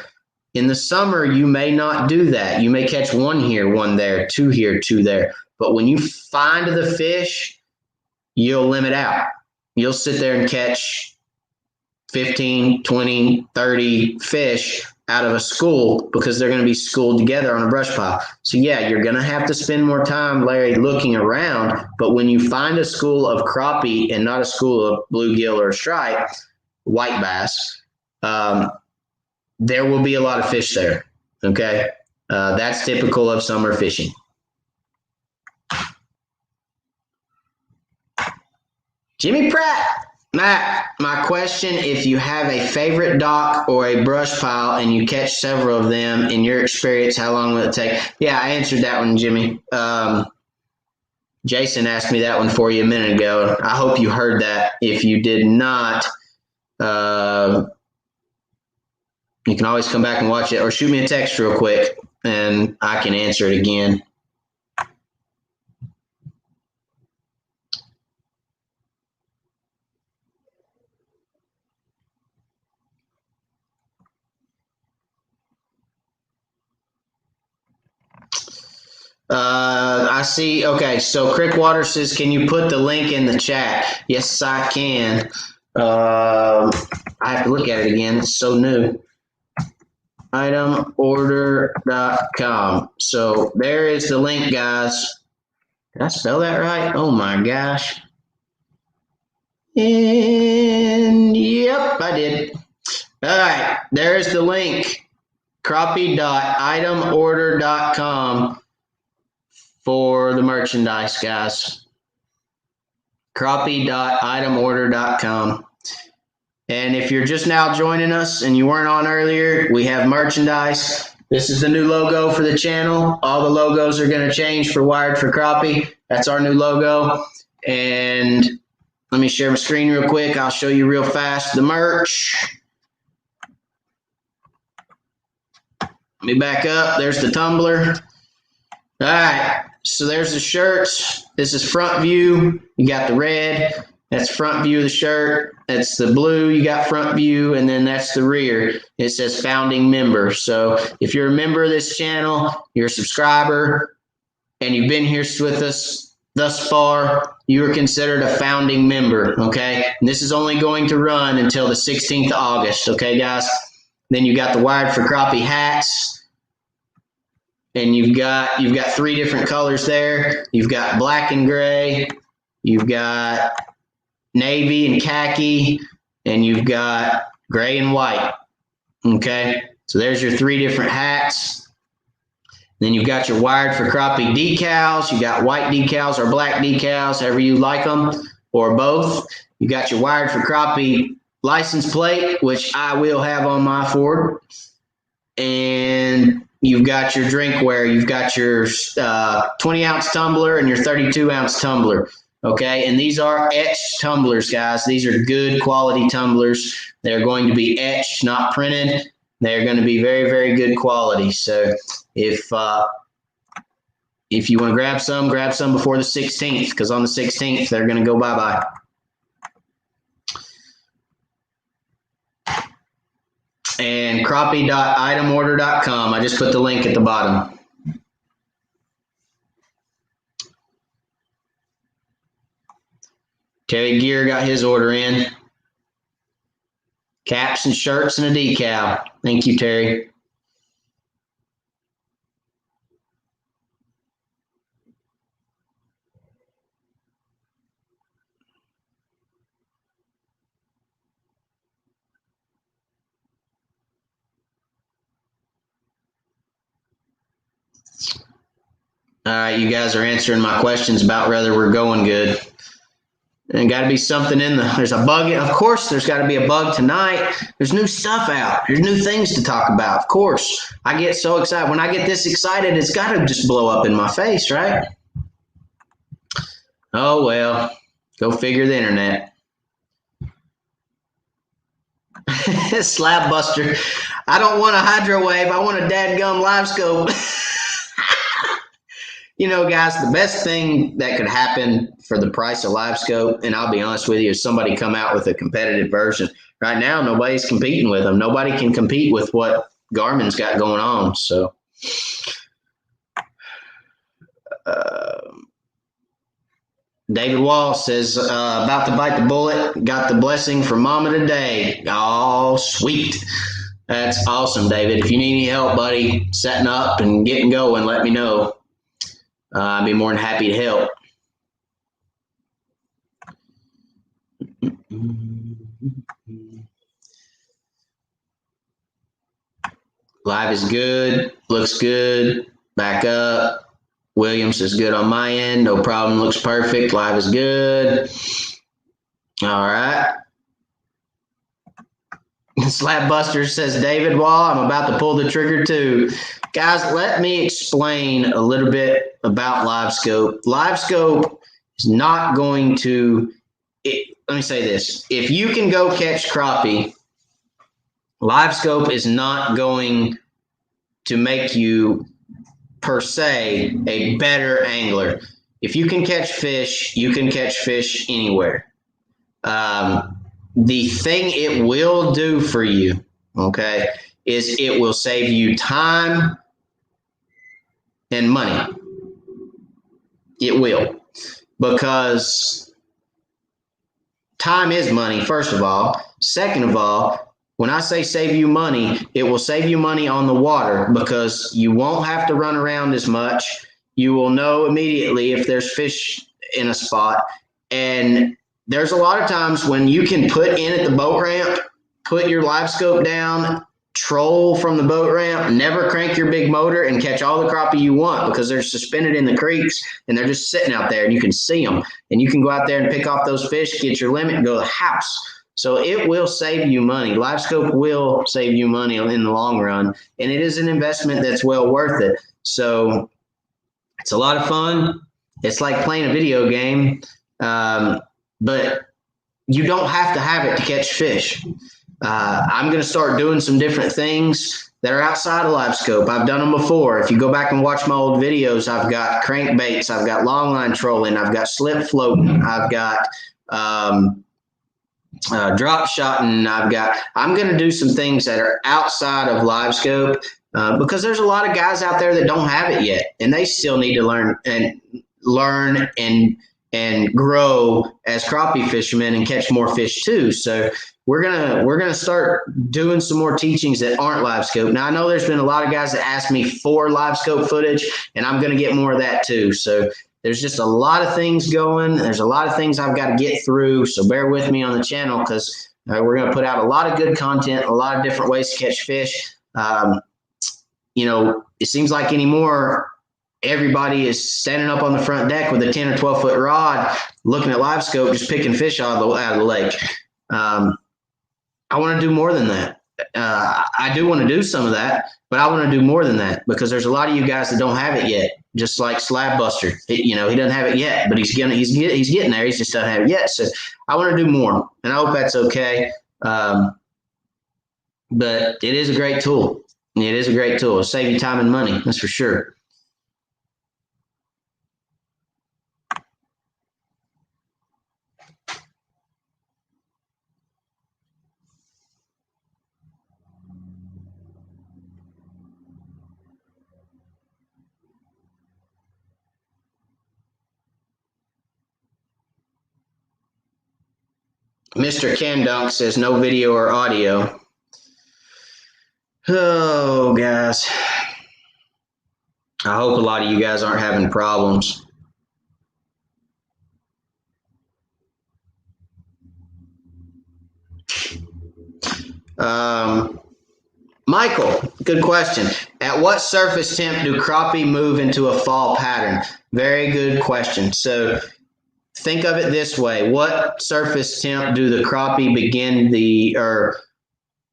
in the summer, you may not do that. You may catch 1 here, 1 there, 2 here, 2 there. But when you find the fish, you'll limit out. You'll sit there and catch 15, 20, 30 fish out of a school because they're going to be schooled together on a brush pile. So yeah, you're going to have to spend more time, Larry, looking around. But when you find a school of crappie and not a school of bluegill or stripe, white bass, there will be a lot of fish there. Okay. That's typical of summer fishing. Jimmy Pratt. Matt, my question, if you have a favorite dock or a brush pile and you catch several of them, in your experience, how long will it take? Yeah, I answered that one, Jimmy. Jason asked me that one for you a minute ago. I hope you heard that. If you did not, you can always come back and watch it or shoot me a text real quick and I can answer it again. I see. Okay, so Crickwater says, "Can you put the link in the chat?" Yes, I can. I have to look at it again. It's so new. Itemorder.com. So there is the link, guys. Did I spell that right? Oh my gosh. And yep, I did. All right, there's the link. Crappie.itemorder.com for the merchandise, guys. Crappie.itemorder.com. And if you're just now joining us and you weren't on earlier, we have merchandise. This is the new logo for the channel. All the logos are going to change for Wired for Crappie. That's our new logo. And let me share my screen real quick. I'll show you real fast the merch. Let me back up. There's the tumbler. All right. So there's the shirts. This is front view. You got the red. That's front view of the shirt. That's the blue. You got front view. And then that's the rear. It says founding member. So if you're a member of this channel, you're a subscriber, and you've been here with us thus far, you are considered a founding member. Okay. And this is only going to run until the 16th of August. Okay, guys. Then you got the Wired for Crappie hats. And you've got 3 different colors there. You've got black and gray. You've got navy and khaki, and you've got gray and white. Okay, so there's your 3 different hats. Then you've got your Wired for Crappie decals. You got white decals or black decals, however you like them, or both. You got your Wired for Crappie license plate, which I will have on my Ford, and you've got your drinkware. You've got your 20-ounce tumbler and your 32-ounce tumbler. Okay, and these are etched tumblers, guys. These are good quality tumblers. They're going to be etched, not printed. They're going to be very, very good quality. So if you want to grab some before the 16th, because on the 16th, they're going to go bye-bye. And crappie.itemorder.com. I just put the link at the bottom. Terry Gear got his order in. Caps and shirts and a decal. Thank you, Terry. All right, you guys are answering my questions about whether we're going good. And got to be something in there's a bug. Of course, there's got to be a bug tonight. There's new stuff out. There's new things to talk about. Of course, I get so excited. When I get this excited, it's got to just blow up in my face, right? Oh, well, go figure the internet. Slab buster. I don't want a hydro wave. I want a dadgum Livescope. You know, guys, the best thing that could happen for the price of Livescope, and I'll be honest with you, is somebody come out with a competitive version. Right now, nobody's competing with them. Nobody can compete with what Garmin's got going on. So, David Wall says, about to bite the bullet. Got the blessing from Mama today. Oh, sweet. That's awesome, David. If you need any help, buddy, setting up and getting going, let me know. I'd be more than happy to help. Live is good. Looks good. Back up. Williams is good on my end. No problem. Looks perfect. Live is good. All right. Slab Buster says, David Wall, I'm about to pull the trigger too. Guys, let me explain a little bit about Livescope. Livescope is not going to, let me say this. If you can go catch crappie, Livescope is not going to make you, per se, a better angler. If you can catch fish, you can catch fish anywhere. The thing it will do for you, okay, is it will save you time and money. It will. Because time is money, first of all. Second of all, when I say save you money, it will save you money on the water because you won't have to run around as much. You will know immediately if there's fish in a spot. And there's a lot of times when you can put in at the boat ramp, put your Livescope down, troll from the boat ramp, never crank your big motor, and catch all the crappie you want because they're suspended in the creeks and they're just sitting out there and you can see them. And you can go out there and pick off those fish, get your limit, and go to the house. So it will save you money. Livescope will save you money in the long run, and it is an investment that's well worth it. So it's a lot of fun. It's like playing a video game. But you don't have to have it to catch fish. I'm going to start doing some different things that are outside of Livescope. I've done them before. If you go back and watch my old videos, I've got crankbaits, I've got longline trolling, I've got slip floating, I've got drop shotting. I'm going to do some things that are outside of Livescope because there's a lot of guys out there that don't have it yet, and they still need to learn and grow as crappie fishermen and catch more fish too. So we're gonna start doing some more teachings that aren't Livescope. Now I know there's been a lot of guys that ask me for Livescope footage, and I'm gonna get more of that too. So there's just a lot of things going. There's a lot of things I've got to get through. So bear with me on the channel because we're gonna put out a lot of good content, a lot of different ways to catch fish. It seems like anymore everybody is standing up on the front deck with a 10 or 12 foot rod, looking at Livescope, just picking fish out of the lake. I want to do more than that. I do want to do some of that, but I want to do more than that because there's a lot of you guys that don't have it yet. Just like Slab Buster, he doesn't have it yet, but he's getting there. He just doesn't have it yet. So I want to do more, and I hope that's okay. But it is a great tool. It is a great tool. It'll save you time and money. That's for sure. Mr. Ken Dunk says no video or audio. Oh, guys. I hope a lot of you guys aren't having problems. Michael, good question. At what surface temp do crappie move into a fall pattern? Very good question. So think of it this way. What surface temp do the crappie begin at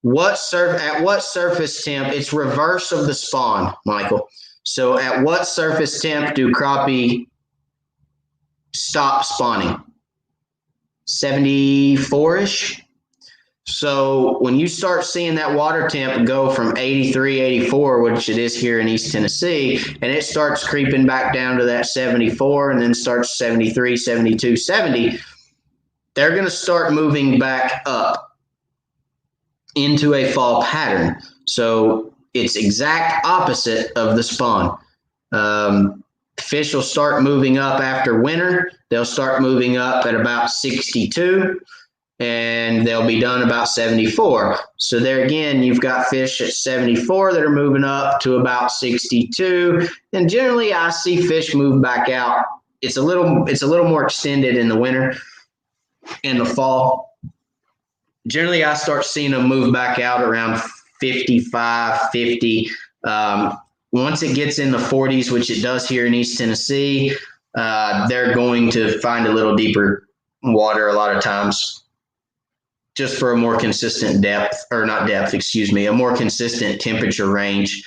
what surface temp? It's reverse of the spawn, Michael. So at what surface temp do crappie stop spawning? 74-ish? So when you start seeing that water temp go from 83, 84, which it is here in East Tennessee, and it starts creeping back down to that 74 and then starts 73, 72, 70, they're going to start moving back up into a fall pattern. So it's exact opposite of the spawn. fish will start moving up after winter. They'll start moving up at about 62, and they'll be done about 74. So there again, you've got fish at 74 that are moving up to about 62. And generally, I see fish move back out. It's a little more extended in the winter. In the fall, generally, I start seeing them move back out around 55, 50. Once it gets in the 40s, which it does here in East Tennessee, they're going to find a little deeper water a lot of times, just for a more consistent a more consistent temperature range.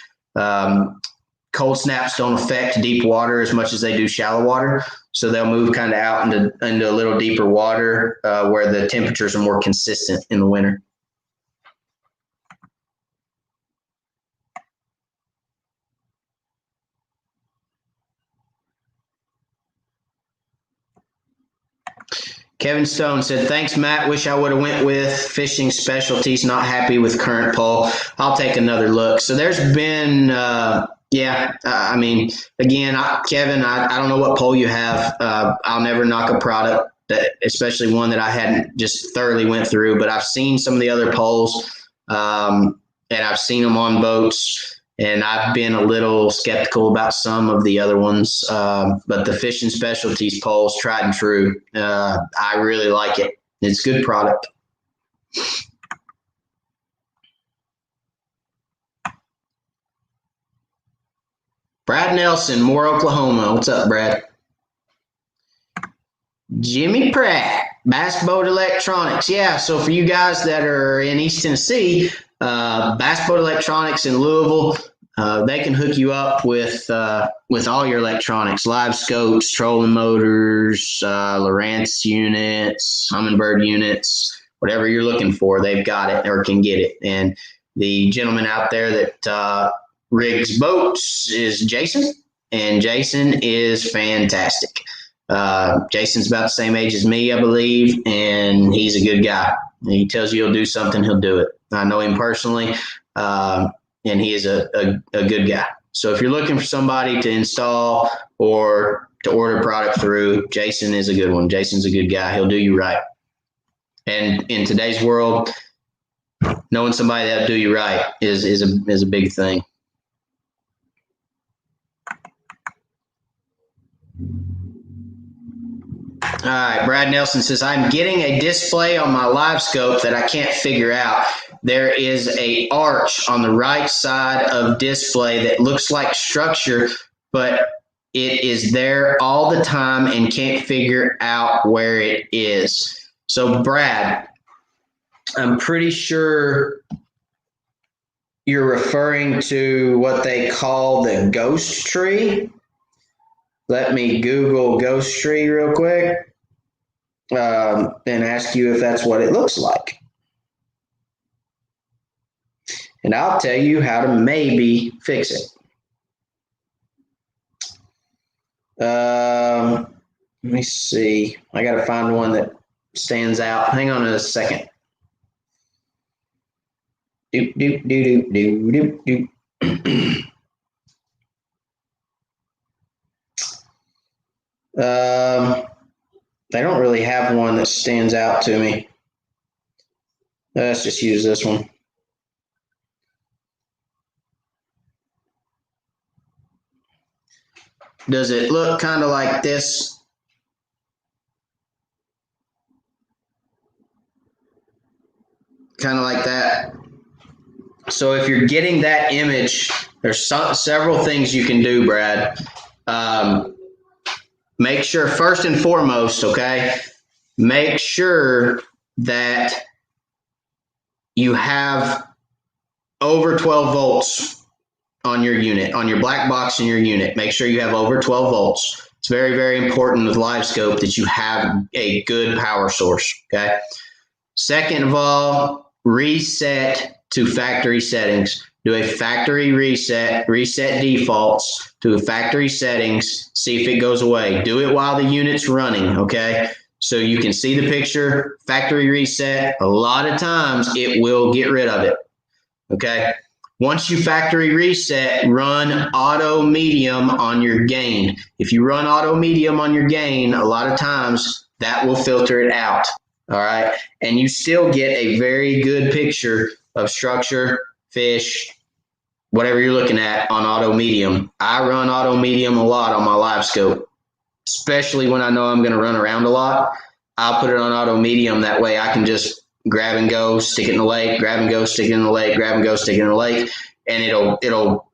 Cold snaps don't affect deep water as much as they do shallow water. So they'll move kind of out into a little deeper water where the temperatures are more consistent in the winter. Kevin Stone said, thanks, Matt. Wish I would have went with fishing specialties. Not happy with current pole. I'll take another look. So there's been, I mean, again, Kevin, I don't know what pole you have. I'll never knock a product, especially one that I hadn't just thoroughly went through. But I've seen some of the other poles, and I've seen them on boats. And I've been a little skeptical about some of the other ones, but the fishing specialties poles, tried and true. I really like it. It's a good product. Brad Nelson, Moore, Oklahoma. What's up, Brad? Jimmy Pratt, Bass Boat Electronics. Yeah, so for you guys that are in East Tennessee, Bass Boat Electronics in Louisville, they can hook you up with all your electronics, Livescopes, trolling motors, Lowrance units, Humminbird units, whatever you're looking for, they've got it or can get it. And the gentleman out there that rigs boats is Jason, and Jason is fantastic. Jason's about the same age as me, I believe, and he's a good guy. He tells you he'll do something, he'll do it. I know him personally, and he is a good guy. So if you're looking for somebody to install or to order product through, Jason is a good one. Jason's a good guy. He'll do you right. And in today's world, knowing somebody that'll do you right is a big thing. All right, Brad Nelson says, I'm getting a display on my Livescope that I can't figure out. There is a arch on the right side of display that looks like structure, but it is there all the time and can't figure out where it is. So, Brad, I'm pretty sure you're referring to what they call the ghost tree. Let me Google ghost tree real quick and ask you if that's what it looks like. And I'll tell you how to maybe fix it. Let me see. I got to find one that stands out. Hang on a second. Doop, doop, doop, doop, doop, doop. They don't really have one that stands out to me. Let's just use this one. Does it look kind of like this? Kind of like that. So if you're getting that image, there's several things you can do, Brad. Make sure, first and foremost, okay, make sure that you have over 12 volts on your unit, on your black box in your unit. Make sure you have over 12 volts. It's very, very important with Livescope that you have a good power source, okay? Second of all, reset to factory settings. Do a factory reset defaults to factory settings, see if it goes away. Do it while the unit's running, okay? So you can see the picture, factory reset. A lot of times it will get rid of it, okay? Once you factory reset, run auto medium on your gain. If you run auto medium on your gain, a lot of times that will filter it out. All right. And you still get a very good picture of structure, fish, whatever you're looking at on auto medium. I run auto medium a lot on my Livescope, especially when I know I'm going to run around a lot. I'll put it on auto medium. That way I can just grab and go, stick it in the lake, grab and go, stick it in the lake, grab and go, stick it in the lake, and it'll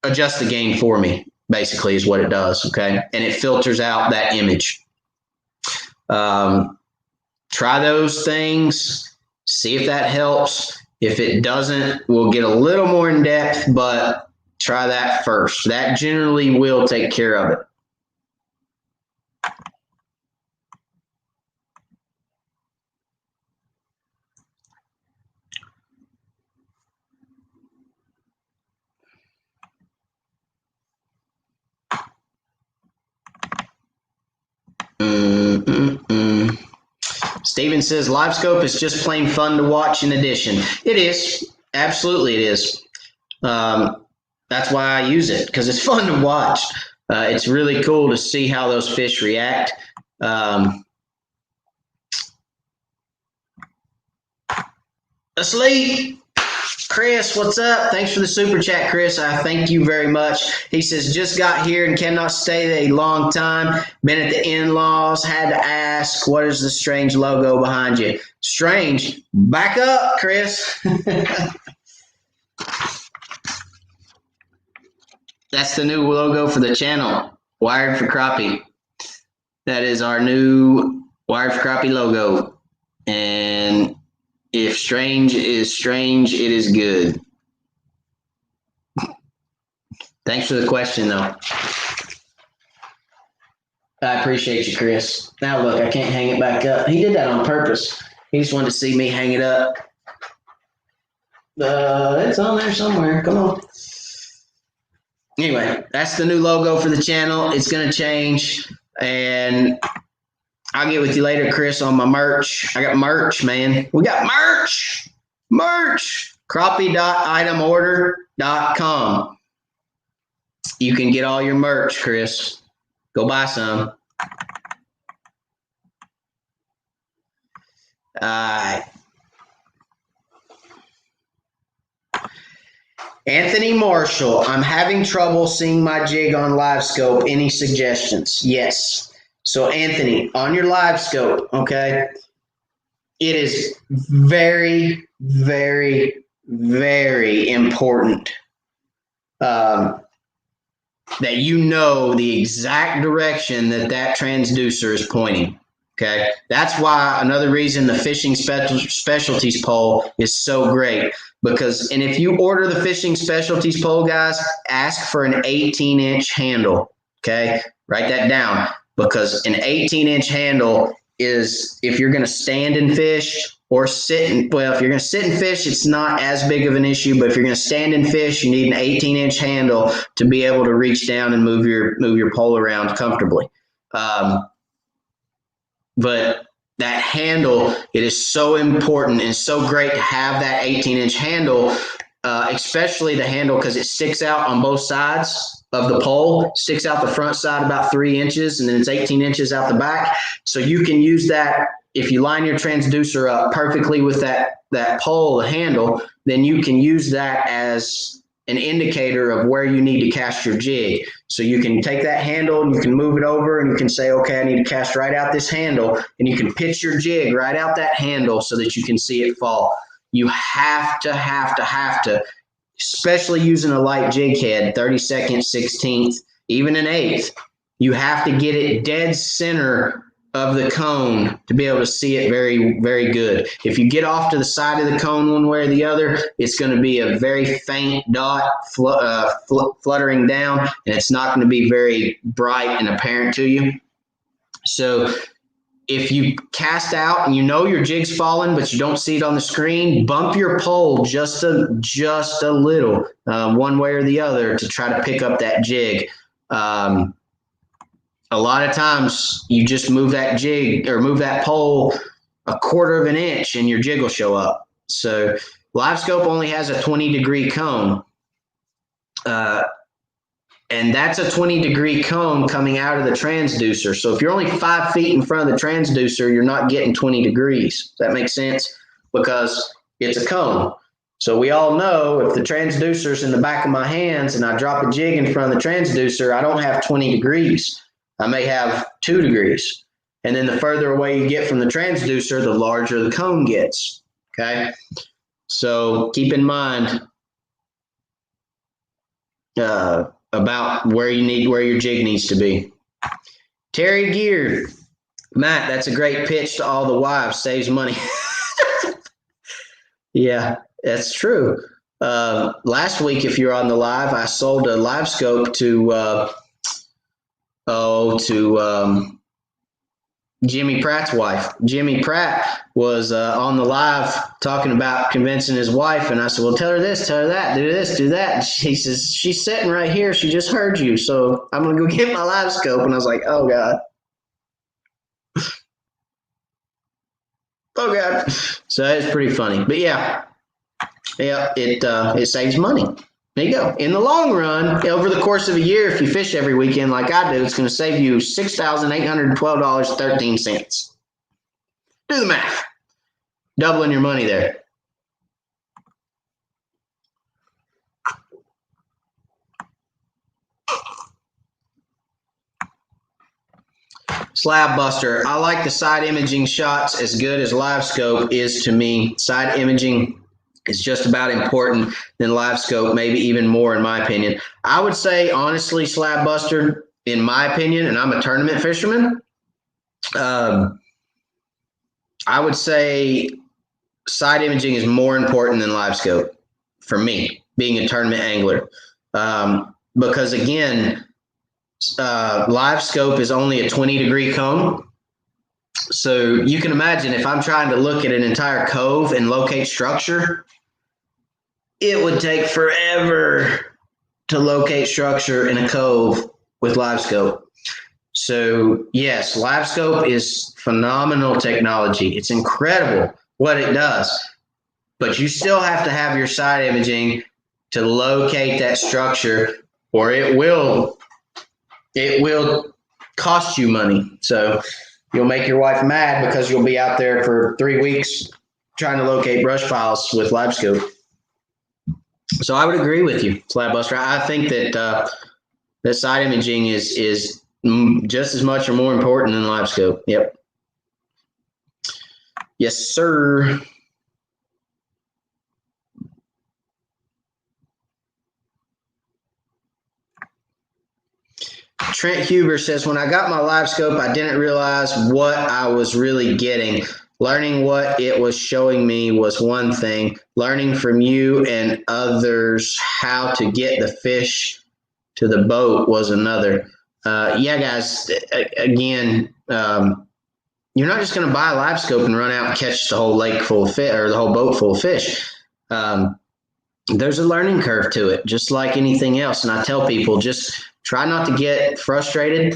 adjust the gain for me, basically is what it does, okay? And it filters out that image. Try those things, see if that helps. If it doesn't, we'll get a little more in depth, but try that first. That generally will take care of it. Steven says, Livescope is just plain fun to watch in addition. It is. Absolutely it is. That's why I use it, because it's fun to watch. It's really cool to see how those fish react. Asleep. Chris, what's up? Thanks for the super chat, Chris. I thank you very much. He says, just got here and cannot stay a long time. Been at the in-laws. Had to ask, what is the strange logo behind you? Strange. Back up, Chris. That's the new logo for the channel, Wired for Crappie. That is our new Wired for Crappie logo. And if strange is strange, it is good. Thanks for the question, though. I appreciate you, Chris. Now, look, I can't hang it back up. He did that on purpose. He just wanted to see me hang it up. It's on there somewhere. Come on. Anyway, that's the new logo for the channel. It's going to change. And I'll get with you later, Chris, on my merch. I got merch, man. We got merch. Merch. Crappie.itemorder.com. You can get all your merch, Chris. Go buy some. All right. Anthony Marshall, I'm having trouble seeing my jig on Livescope. Any suggestions? Yes. So, Anthony, on your Livescope, okay, it is very, very, very important that you know the exact direction that transducer is pointing. Okay, that's why another reason the fishing specialties pole is so great. Because, and if you order the fishing specialties pole, guys, ask for an 18-inch handle. Okay, write that down, because an 18-inch handle is, if you're going to stand and fish or sit and, well, if you're going to sit and fish, it's not as big of an issue. But if you're going to stand and fish, you need an 18-inch handle to be able to reach down and move your pole around comfortably. But that handle, it is so important and so great to have that 18-inch handle, especially the handle, because it sticks out on both sides of the pole, sticks out the front side about 3 inches, and then it's 18 inches out the back. So you can use that if you line your transducer up perfectly with that pole, the handle, then you can use that as an indicator of where you need to cast your jig. So you can take that handle and you can move it over and you can say, okay, I need to cast right out this handle, and you can pitch your jig right out that handle so that you can see it fall. You have to, especially using a light jig head, 32nd, 16th, even an 8th, you have to get it dead center of the cone to be able to see it very, very good. If you get off to the side of the cone one way or the other, it's going to be a very faint dot fluttering down, and it's not going to be very bright and apparent to you. So if you cast out and you know your jig's falling, but you don't see it on the screen, bump your pole just a little, one way or the other, to try to pick up that jig. A lot of times you just move that jig or move that pole a quarter of an inch and your jig will show up. So Livescope only has a 20-degree cone. And that's a 20-degree cone coming out of the transducer. So if you're only 5 feet in front of the transducer, you're not getting 20 degrees. Does that make sense? Because it's a cone. So we all know if the transducer's in the back of my hands and I drop a jig in front of the transducer, I don't have 20 degrees. I may have 2 degrees. And then the further away you get from the transducer, the larger the cone gets. Okay? So keep in mind about where your jig needs to be. Terry Gear, Matt, that's a great pitch to all the wives. Saves money. Yeah, that's true. Last week, if you're on the live, I sold a Livescope to Jimmy Pratt's wife. Jimmy Pratt was on the live talking about convincing his wife, and I said, well, tell her this, tell her that, do this, do that. And she says, she's sitting right here. She just heard you, so I'm going to go get my Livescope. And I was like, oh, God. Oh, God. So it's pretty funny. But, yeah, it saves money. There you go. In the long run, over the course of a year, if you fish every weekend like I do, it's going to save you $6,812.13. Do the math. Doubling your money there. Slab Buster. I like the side imaging shots as good as Livescope is to me. Side imaging is just about important than Livescope, maybe even more in my opinion. I would say, honestly, Slab Buster, in my opinion, and I'm a tournament fisherman, I would say side imaging is more important than Livescope for me, being a tournament angler. Because again, Livescope is only a 20-degree cone. So you can imagine if I'm trying to look at an entire cove and locate structure, it would take forever to locate structure in a cove with Livescope. So yes, Livescope is phenomenal technology. It's incredible what it does, but you still have to have your side imaging to locate that structure, or it will cost you money. So you'll make your wife mad because you'll be out there for 3 weeks trying to locate brush piles with Livescope. So I would agree with you, Slab Buster. I think that that side imaging is just as much or more important than Livescope. Yep. Yes, sir. Trent Huber says, when I got my Livescope, I didn't realize what I was really getting. Learning what it was showing me was one thing. Learning from you and others how to get the fish to the boat was another. Yeah, guys, again, you're not just going to buy a Livescope and run out and catch the whole lake full of fish or the whole boat full of fish. There's a learning curve to it, just like anything else. And I tell people, just try not to get frustrated.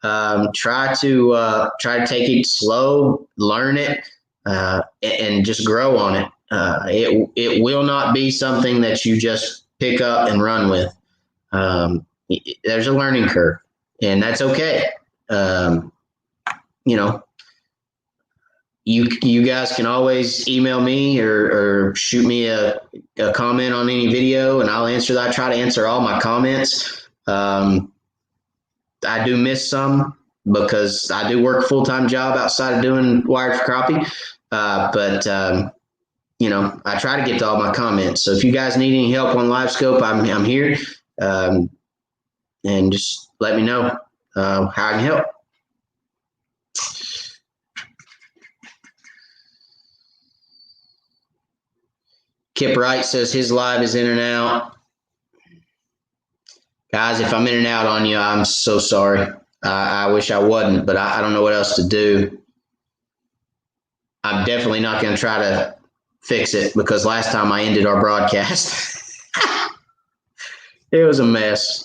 Try to take it slow, learn it, and just grow on it. It will not be something that you just pick up and run with. There's a learning curve, and that's okay. You guys can always email me or shoot me a comment on any video, and I'll answer that. I try to answer all my comments. I do miss some because I do work a full-time job outside of doing wired for crappie. But I try to get to all my comments. So if you guys need any help on Livescope, I'm here. And just let me know how I can help. Kip Wright says his live is in and out. Guys, if I'm in and out on you, I'm so sorry. I wish I wasn't, but I don't know what else to do. I'm definitely not going to try to fix it because last time I ended our broadcast, it was a mess.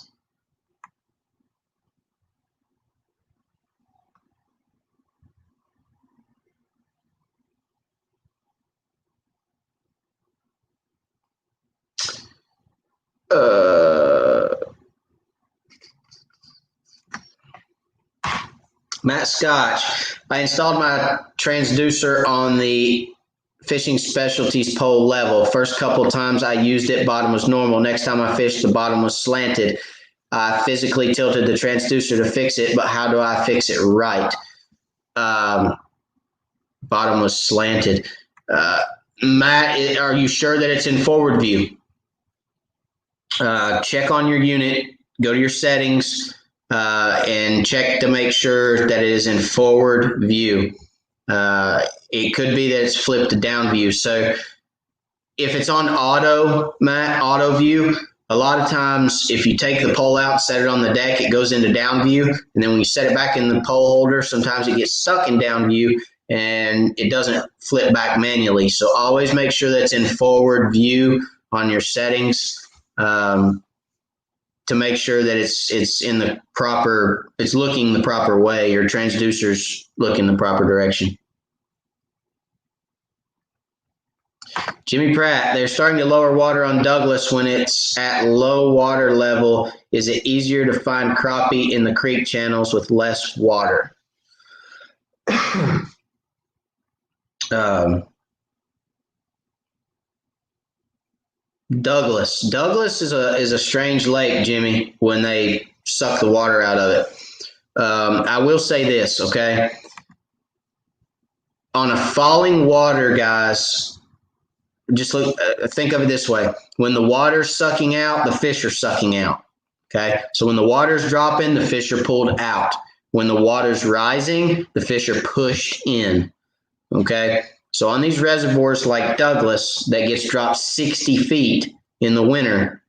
Matt Scotch. I installed my transducer on the fishing specialties pole level. First couple times I used it, bottom was normal. Next time I fished, the bottom was slanted. I physically tilted the transducer to fix it, but how do I fix it right? Bottom was slanted. Matt, are you sure that it's in forward view? Check on your unit, go to your settings, and check to make sure that it is in forward view. It could be that it's flipped to down view. So if it's on auto, Matt, auto view, a lot of times if you take the pole out, set it on the deck, it goes into down view. And then when you set it back in the pole holder, sometimes it gets stuck in down view and it doesn't flip back manually. So always make sure that's in forward view on your settings, to make sure that it's in the proper, it's looking the proper way. Your transducer's looking the proper direction. Jimmy Pratt, they're starting to lower water on Douglas when it's at low water level. Is it easier to find crappie in the creek channels with less water? Douglas is a strange lake, Jimmy, when they suck the water out of it. I will say this, okay? On a falling water, guys, just think of it this way. When the water's sucking out, the fish are sucking out, okay? So when the water's dropping, the fish are pulled out. When the water's rising, the fish are pushed in, okay? So on these reservoirs like Douglas that gets dropped 60 feet in the winter,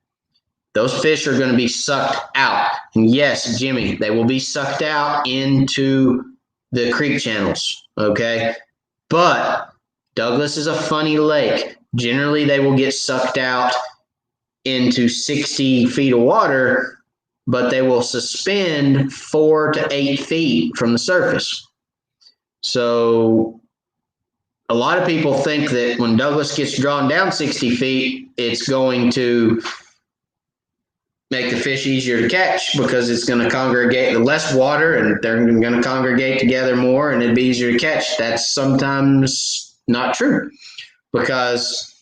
those fish are going to be sucked out. And yes, Jimmy, they will be sucked out into the creek channels, okay? But Douglas is a funny lake. Generally, they will get sucked out into 60 feet of water, but they will suspend 4 to 8 feet from the surface. So a lot of people think that when Douglas gets drawn down 60 feet, it's going to make the fish easier to catch because it's going to congregate less water and they're going to congregate together more and it'd be easier to catch. That's sometimes not true because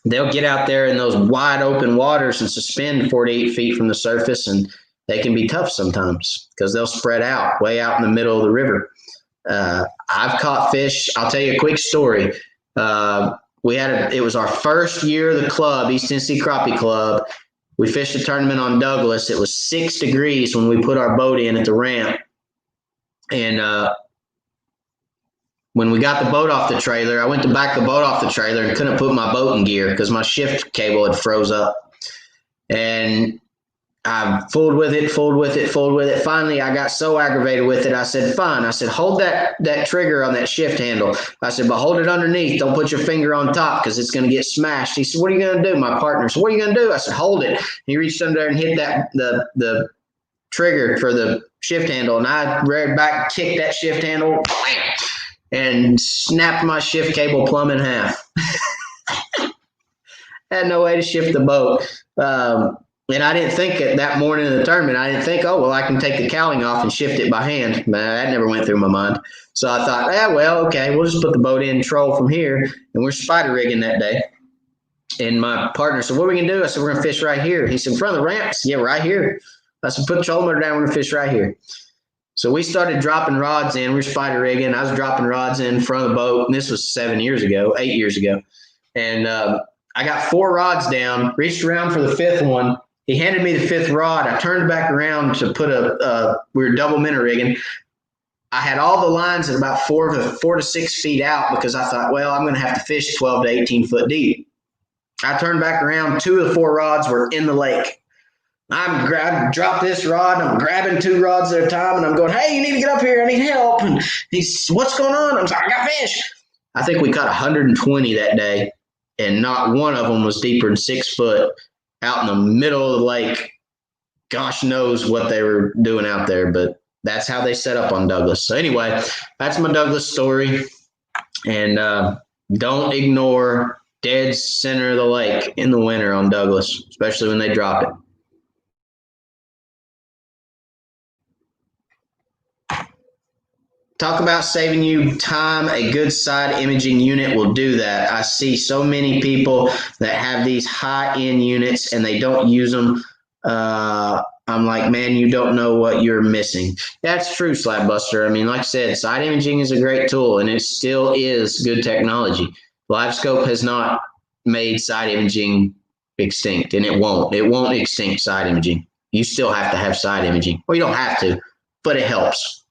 they'll get out there in those wide open waters and suspend 48 feet from the surface, and they can be tough sometimes because they'll spread out way out in the middle of the river. I've caught fish. I'll tell you a quick story. It was our first year of the club, East Tennessee Crappie Club. We fished a tournament on Douglas. It was 6 degrees when we put our boat in at the ramp. And when we got the boat off the trailer, I went to back the boat off the trailer and couldn't put my boat in gear because my shift cable had froze up. And I fooled with it. Finally, I got so aggravated with it, I said, fine. I said, hold that trigger on that shift handle. I said, but hold it underneath. Don't put your finger on top because it's going to get smashed. He said, what are you going to do? My partner said, what are you going to do? I said, hold it. He reached under there and hit the trigger for the shift handle. And I reared back, kicked that shift handle, and snapped my shift cable plumb in half. Had no way to shift the boat. And I didn't think that morning of the tournament, I didn't think, oh, well, I can take the cowling off and shift it by hand. That never went through my mind. So I thought, okay, we'll just put the boat in, troll from here. And we're spider rigging that day. And my partner said, what are we going to do? I said, we're going to fish right here. He said, in front of the ramps? Yeah, right here. I said, put the trolling motor down, we're going to fish right here. So we started dropping rods in. We were spider rigging. I was dropping rods in front of the boat. And this was 8 years ago. And I got 4 rods down, reached around for the 5th one. He handed me the 5th rod. I turned back around to put we were double minnow rigging. I had all the lines at about 4 to 6 feet out because I thought, well, I'm going to have to fish 12 to 18 foot deep. I turned back around. 2 of the 4 rods were in the lake. I dropped this rod. I'm grabbing 2 rods at a time, and I'm going, hey, you need to get up here. I need help. And he's, what's going on? I'm sorry, I got fish. I think we caught 120 that day, and not one of them was deeper than 6 foot. Out in the middle of the lake. Gosh knows what they were doing out there, but that's how they set up on Douglas. So anyway, that's my Douglas story. And don't ignore dead center of the lake in the winter on Douglas, especially when they drop it. Talk about saving you time. A good side imaging unit will do that. I see so many people that have these high-end units and they don't use them. I'm like, man, you don't know what you're missing. That's true, Slabbuster. I mean, like I said, side imaging is a great tool and it still is good technology. Livescope has not made side imaging extinct, and it won't. It won't extinct side imaging. You still have to have side imaging. Well, you don't have to, but it helps.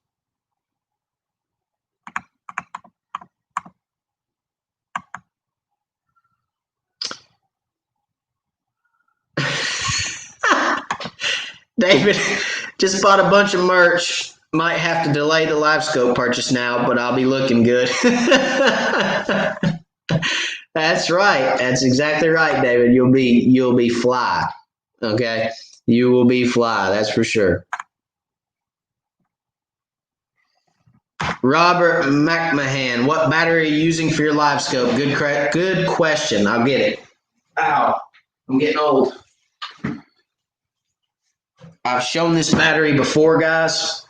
David just bought a bunch of merch. Might have to delay the Livescope purchase now, but I'll be looking good. That's right. That's exactly right, David. You'll be fly. Okay, you will be fly. That's for sure. Robert McMahon, what battery are you using for your Livescope? Good question. I'll get it. Ow, I'm getting old. I've shown this battery before, guys.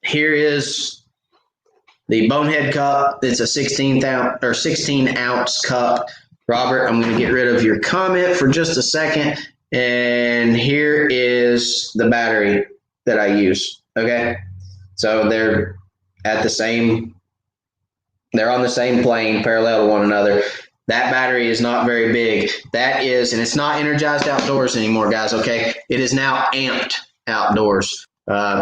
Here is the Bonehead cup. It's a 16 ounce cup. Robert, I'm going to get rid of your comment for just a second. And here is the battery that I use. Okay. So they're on the same plane, parallel to one another. That battery is not very big. That is, and it's not energized outdoors anymore, guys. Okay, it is now amped outdoors.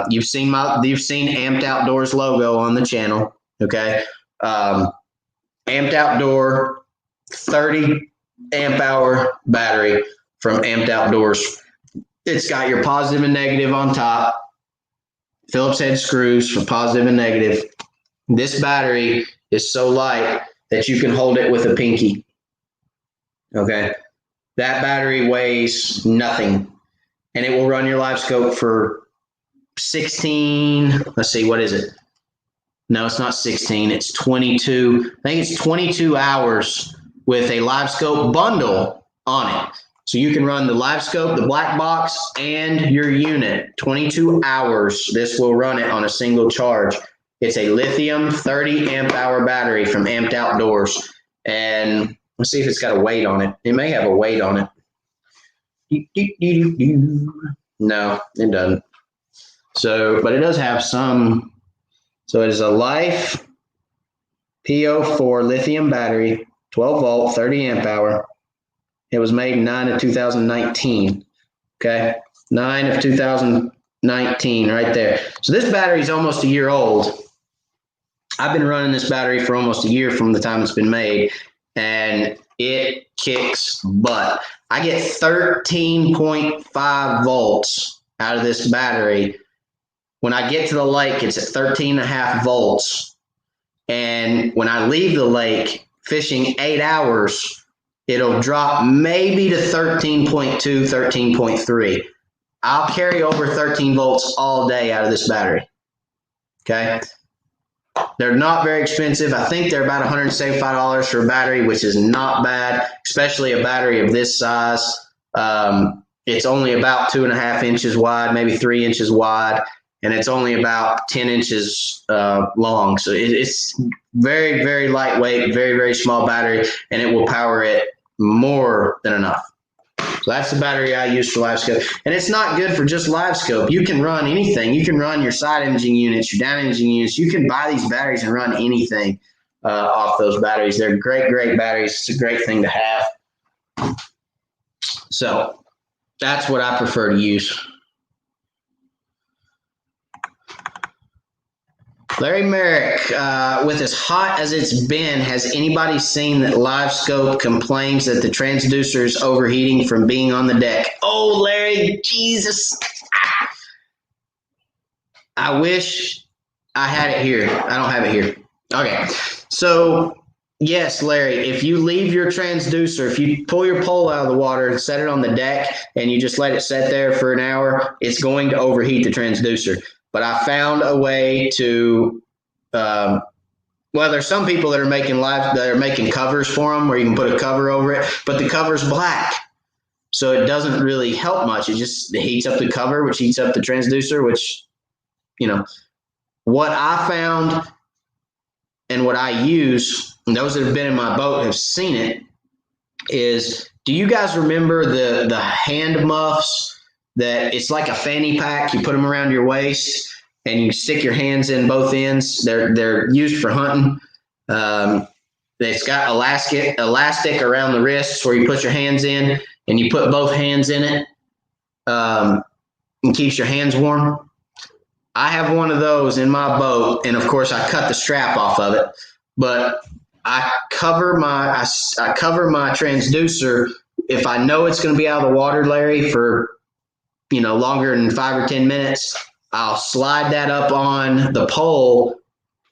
You've seen Amped Outdoors logo on the channel. Okay, Amped Outdoor, 30 amp hour battery from Amped Outdoors. It's got your positive and negative on top. Phillips head screws for positive and negative. This battery is so light that you can hold it with a pinky. Okay. That battery weighs nothing. And it will run your Livescope for 16. Let's see, what is it? No, it's not 16. It's 22. I think it's 22 hours with a Livescope bundle on it. So you can run the Livescope, the black box, and your unit. 22 hours. This will run it on a single charge. It's a lithium 30 amp hour battery from Amped Outdoors. And let's see if it's got a weight on it. It may have a weight on it. No, it doesn't. So, but it does have some. So it is a Life PO4 lithium battery, 12 volt, 30 amp hour. It was made 9 of 2019. Okay. 9 of 2019 right there. So this battery is almost a year old. I've been running this battery for almost a year from the time it's been made, and it kicks butt. I get 13.5 volts out of this battery. When I get to the lake, it's at 13.5 volts. And when I leave the lake fishing 8 hours, it'll drop maybe to 13.2, 13.3. I'll carry over 13 volts all day out of this battery. Okay. They're not very expensive. I think they're about $175 for a battery, which is not bad, especially a battery of this size. It's only about 2.5 inches wide, maybe 3 inches wide, and it's only about 10 inches long. So it's very, very lightweight, very, very small battery, and it will power it more than enough. So that's the battery I use for Livescope. And it's not good for just Livescope. You can run anything. You can run your side imaging units, your down imaging units. You can buy these batteries and run anything off those batteries. They're great, great batteries. It's a great thing to have. So that's what I prefer to use. Larry Merrick, with as hot as it's been, has anybody seen that Livescope complains that the transducer is overheating from being on the deck? Oh, Larry, Jesus. I wish I had it here. I don't have it here. Okay. So, yes, Larry, if you leave your transducer, if you pull your pole out of the water and set it on the deck and you just let it sit there for an hour, it's going to overheat the transducer. But I found a way to, well, there's some people that are making covers for them where you can put a cover over it, but the cover's black. So it doesn't really help much. It just heats up the cover, which heats up the transducer, which you know, what I found and what I use, and those that have been in my boat have seen it, is, do you guys remember the hand muffs that it's like a fanny pack? You put them around your waist and you stick your hands in both ends. They're used for hunting. It's got elastic around the wrists where you put your hands in, and you put both hands in it, and keeps your hands warm. I have one of those in my boat, and of course I cut the strap off of it, but I cover my transducer. If I know it's going to be out of the water, Larry, for longer than 5 or 10 minutes, I'll slide that up on the pole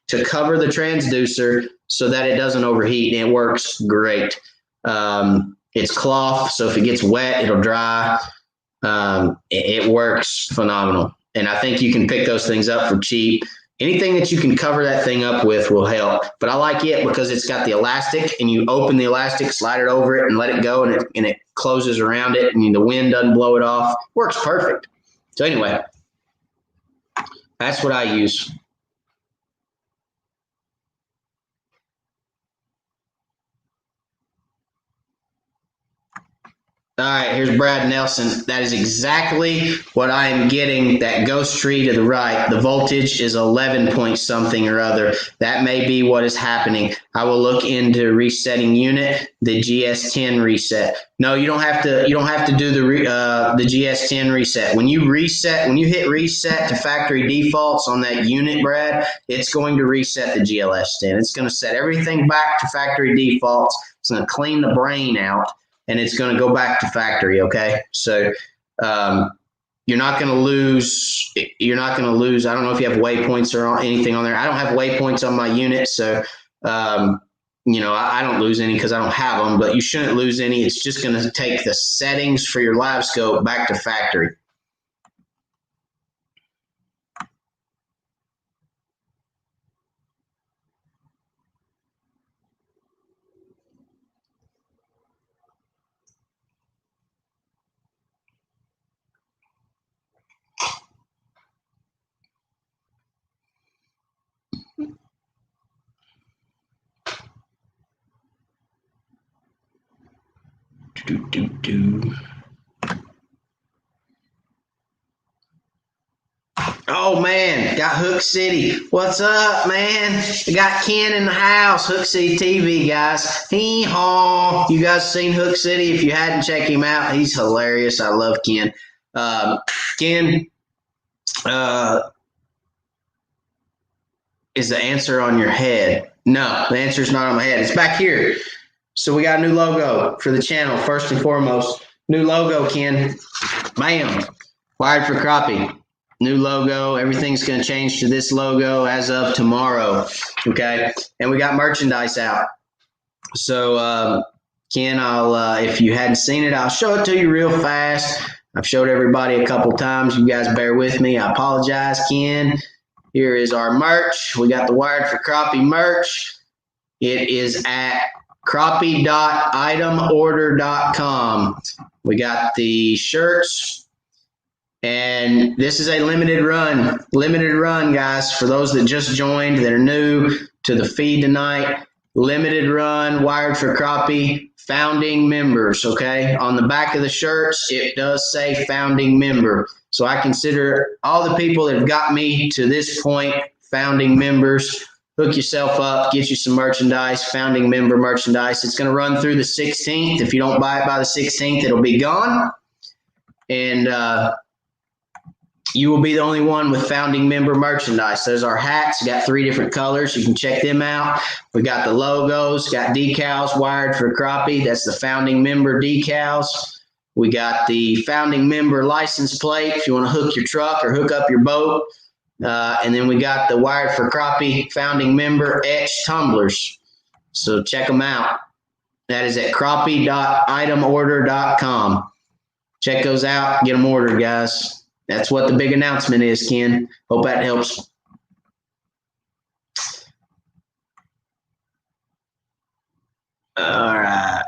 to cover the transducer so that it doesn't overheat, and it works great. It's cloth, so if it gets wet, it'll dry. It works phenomenal. And I think you can pick those things up for cheap. Anything that you can cover that thing up with will help. But I like it because it's got the elastic, and you open the elastic, slide it over it, and let it go, and it closes around it, and the wind doesn't blow it off. Works perfect. So anyway, that's what I use. All right, here's Brad Nelson. That is exactly what I am getting. That ghost tree to the right, the voltage is 11 point something or other. That may be what is happening. I will look into resetting unit, the GS10 reset. No, you don't have to. You don't have to do the GS10 reset. When you hit reset to factory defaults on that unit, Brad, it's going to reset the GLS10. It's going to set everything back to factory defaults. It's going to clean the brain out, and it's going to go back to factory. Okay. So, you're not going to lose. You're not going to lose. I don't know if you have waypoints or anything on there. I don't have waypoints on my unit. So, I don't lose any because I don't have them, but you shouldn't lose any. It's just going to take the settings for your Livescope back to factory. Oh man, got Hook City. What's up, man? We got Ken in the house. Hook City TV, guys. Hee haw. You guys seen Hook City? If you hadn't, check him out. He's hilarious. I love Ken. Ken, is the answer on your head? No, the answer's not on my head. It's back here. So we got a new logo for the channel. First and foremost, new logo, Ken. Bam. Wired for crappie. New logo. Everything's going to change to this logo as of tomorrow. Okay. And we got merchandise out. So, Ken, if you hadn't seen it, I'll show it to you real fast. I've showed everybody a couple times. You guys bear with me. I apologize, Ken. Here is our merch. We got the Wired for Crappie merch. It is at crappie.itemorder.com. We got the shirts, and this is a limited run, guys. For those that just joined, that are new to the feed tonight, limited run, Wired for Crappie, founding members, okay? On the back of the shirts, it does say founding member. So I consider all the people that have got me to this point founding members. Hook yourself up, get you some merchandise, founding member merchandise. It's going to run through the 16th. If you don't buy it by the 16th, it'll be gone. And you will be the only one with founding member merchandise. There's our hats. We got 3 different colors. You can check them out. We got the logos, got decals, Wired for Crappie. That's the founding member decals. We got the founding member license plate if you want to hook your truck or hook up your boat. And then we got the Wired for Crappie founding member etched tumblers. So check them out. That is at crappie.itemorder.com. Check those out. Get them ordered, guys. That's what the big announcement is, Ken. Hope that helps. All right.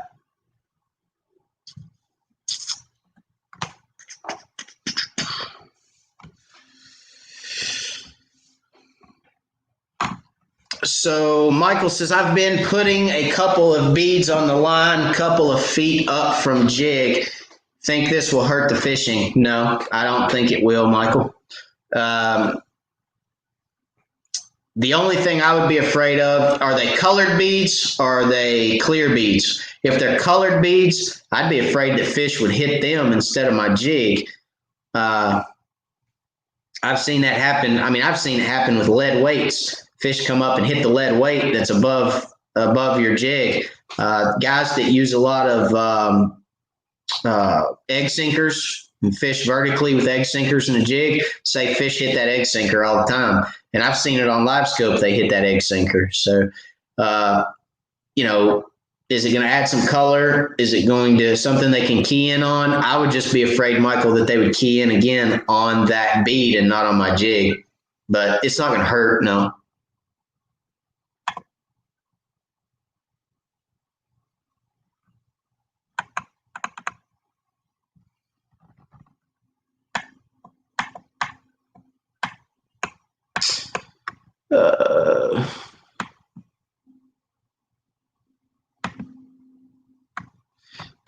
So Michael says, I've been putting a couple of beads on the line, couple of feet up from jig. Think this will hurt the fishing? No, I don't think it will, Michael. The only thing I would be afraid of, are they colored beads or are they clear beads? If they're colored beads, I'd be afraid that fish would hit them instead of my jig. I've seen that happen. I mean, I've seen it happen with lead weights. Fish come up and hit the lead weight that's above your jig. Guys that use a lot of egg sinkers and fish vertically with egg sinkers and a jig say fish hit that egg sinker all the time. And I've seen it on Livescope, they hit that egg sinker. So, is it going to add some color? Is it going to something they can key in on? I would just be afraid, Michael, that they would key in again on that bead and not on my jig. But it's not going to hurt, no.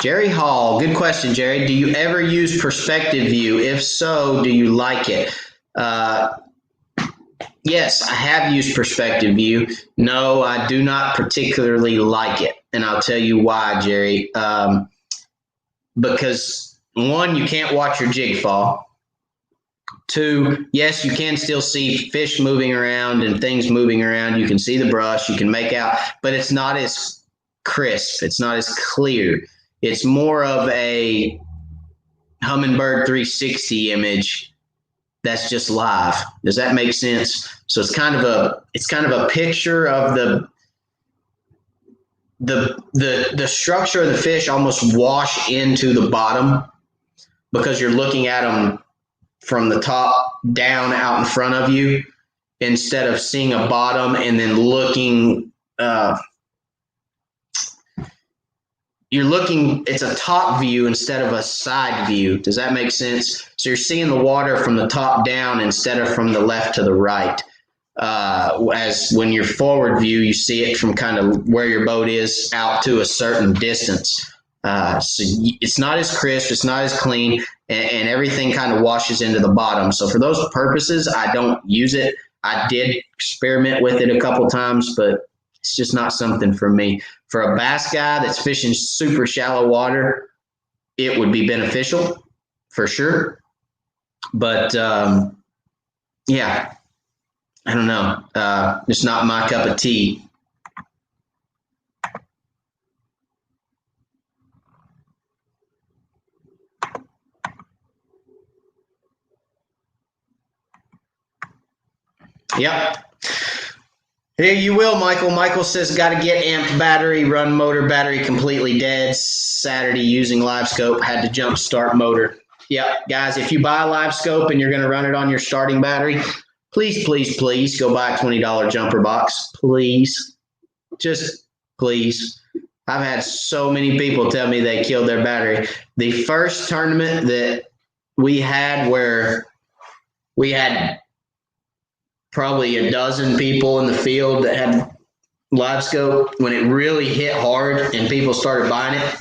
Jerry Hall, good question, Jerry. Do you ever use perspective view? If so, do you like it? Yes, I have used perspective view. No, I do not particularly like it. And I'll tell you why, Jerry. Because one, you can't watch your jig fall. Two, yes, you can still see fish moving around and things moving around. You can see the brush, you can make out, but it's not as crisp. It's not as clear. It's more of a Humminbird 360 image that's just live. Does that make sense? So it's kind of a picture of the structure of the fish almost wash into the bottom because you're looking at them from the top down out in front of you instead of seeing a bottom and then looking it's a top view instead of a side view. Does that make sense? So you're seeing the water from the top down instead of from the left to the right. As when you're forward view, you see it from kind of where your boat is out to a certain distance. So it's not as crisp, it's not as clean, and everything kind of washes into the bottom. So for those purposes, I don't use it. I did experiment with it a couple times, but it's just not something for me. For a bass guy that's fishing super shallow water, it would be beneficial for sure. But yeah, I don't know. It's not my cup of tea. Yep. Here you will, Michael. Michael says, got to get amped battery, run motor, battery completely dead. Saturday using Livescope, had to jump start motor. Yep, guys, if you buy a Livescope and you're going to run it on your starting battery, please, please, please go buy a $20 jumper box. Please. Just please. I've had so many people tell me they killed their battery. The first tournament that we had where we had probably a dozen people in the field that had Livescope, when it really hit hard and people started buying it,